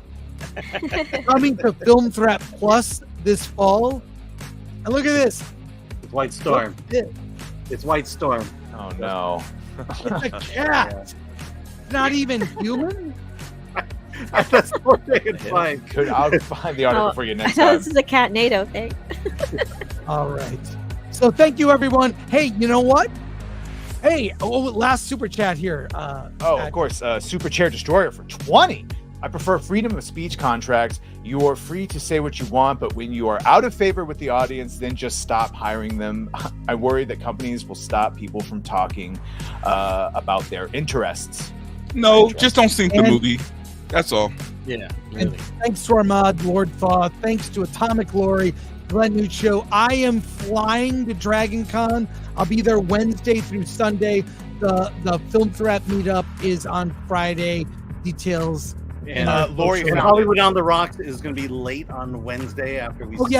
coming to Film Threat Plus this fall. And look at this. It's White Storm. It's White Storm. Oh, no. It's a cat. It's not even human. That's what they can find. I'll find the article for you next time. This is a Catnado thing. All right. So thank you, everyone. Hey, you know what? Hey, last super chat here. Of course. Super Chair Destroyer for 20. I prefer freedom of speech contracts. You are free to say what you want, but when you are out of favor with the audience, then just stop hiring them. I worry that companies will stop people from talking about their interests. No, just don't sink the movie. That's all. Yeah. Really. And thanks to Armad, Lord Thaw. Thanks to Atomic Lori, Glenn Nuccio. I am flying to Dragon Con. I'll be there Wednesday through Sunday. The Film Threat meetup is on Friday. Details. And Lori and Hollywood on the Rocks is going to be late on Wednesday after we see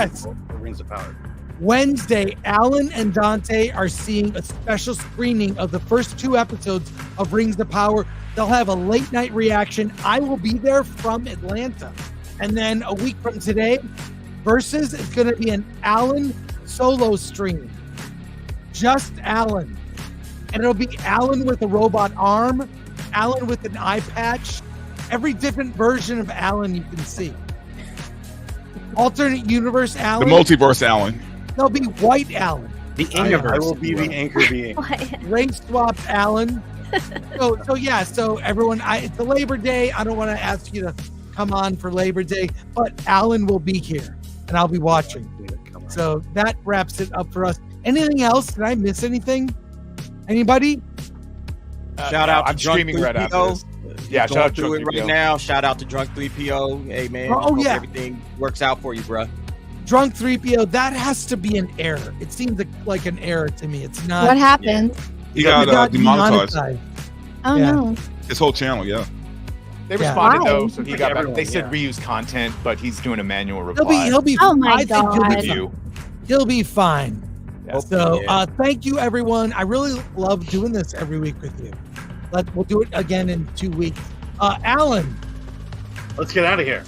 Rings of Power. Wednesday, Alan and Dante are seeing a special screening of the first 2 episodes of Rings of Power. They'll have a late night reaction. I will be there from Atlanta. And then a week from today, Versus is going to be an Alan solo stream. Just Alan. And it'll be Alan with a robot arm, Alan with an eye patch, every different version of Alan you can see. Alternate universe Alan. The multiverse Alan. There'll be white Alan. The Anchorverse. I will be the anchor being. Race swap Alan. So everyone, it's a Labor Day. I don't want to ask you to come on for Labor Day, but Alan will be here and I'll be watching. So that wraps it up for us. Anything else? Did I miss anything? Anybody? Shout out to I'm Drunk streaming right after 3PO. this. Yeah, shout out to Drunk Drunk 3PO. right now. Shout out to Drunk 3PO. Hey man, hope everything works out for you, bro. Drunk 3PO, that has to be an error. It seems like an error to me. It's not. What happened? He got demonetized. Oh no. His whole channel, yeah. They responded though, so he got back. They said reuse content, but he's doing a manual reply. He'll be. Oh my God. He'll be fine. Yeah. So thank you, everyone. I really love doing this every week with you. We'll do it again in 2 weeks. Alan, let's get out of here.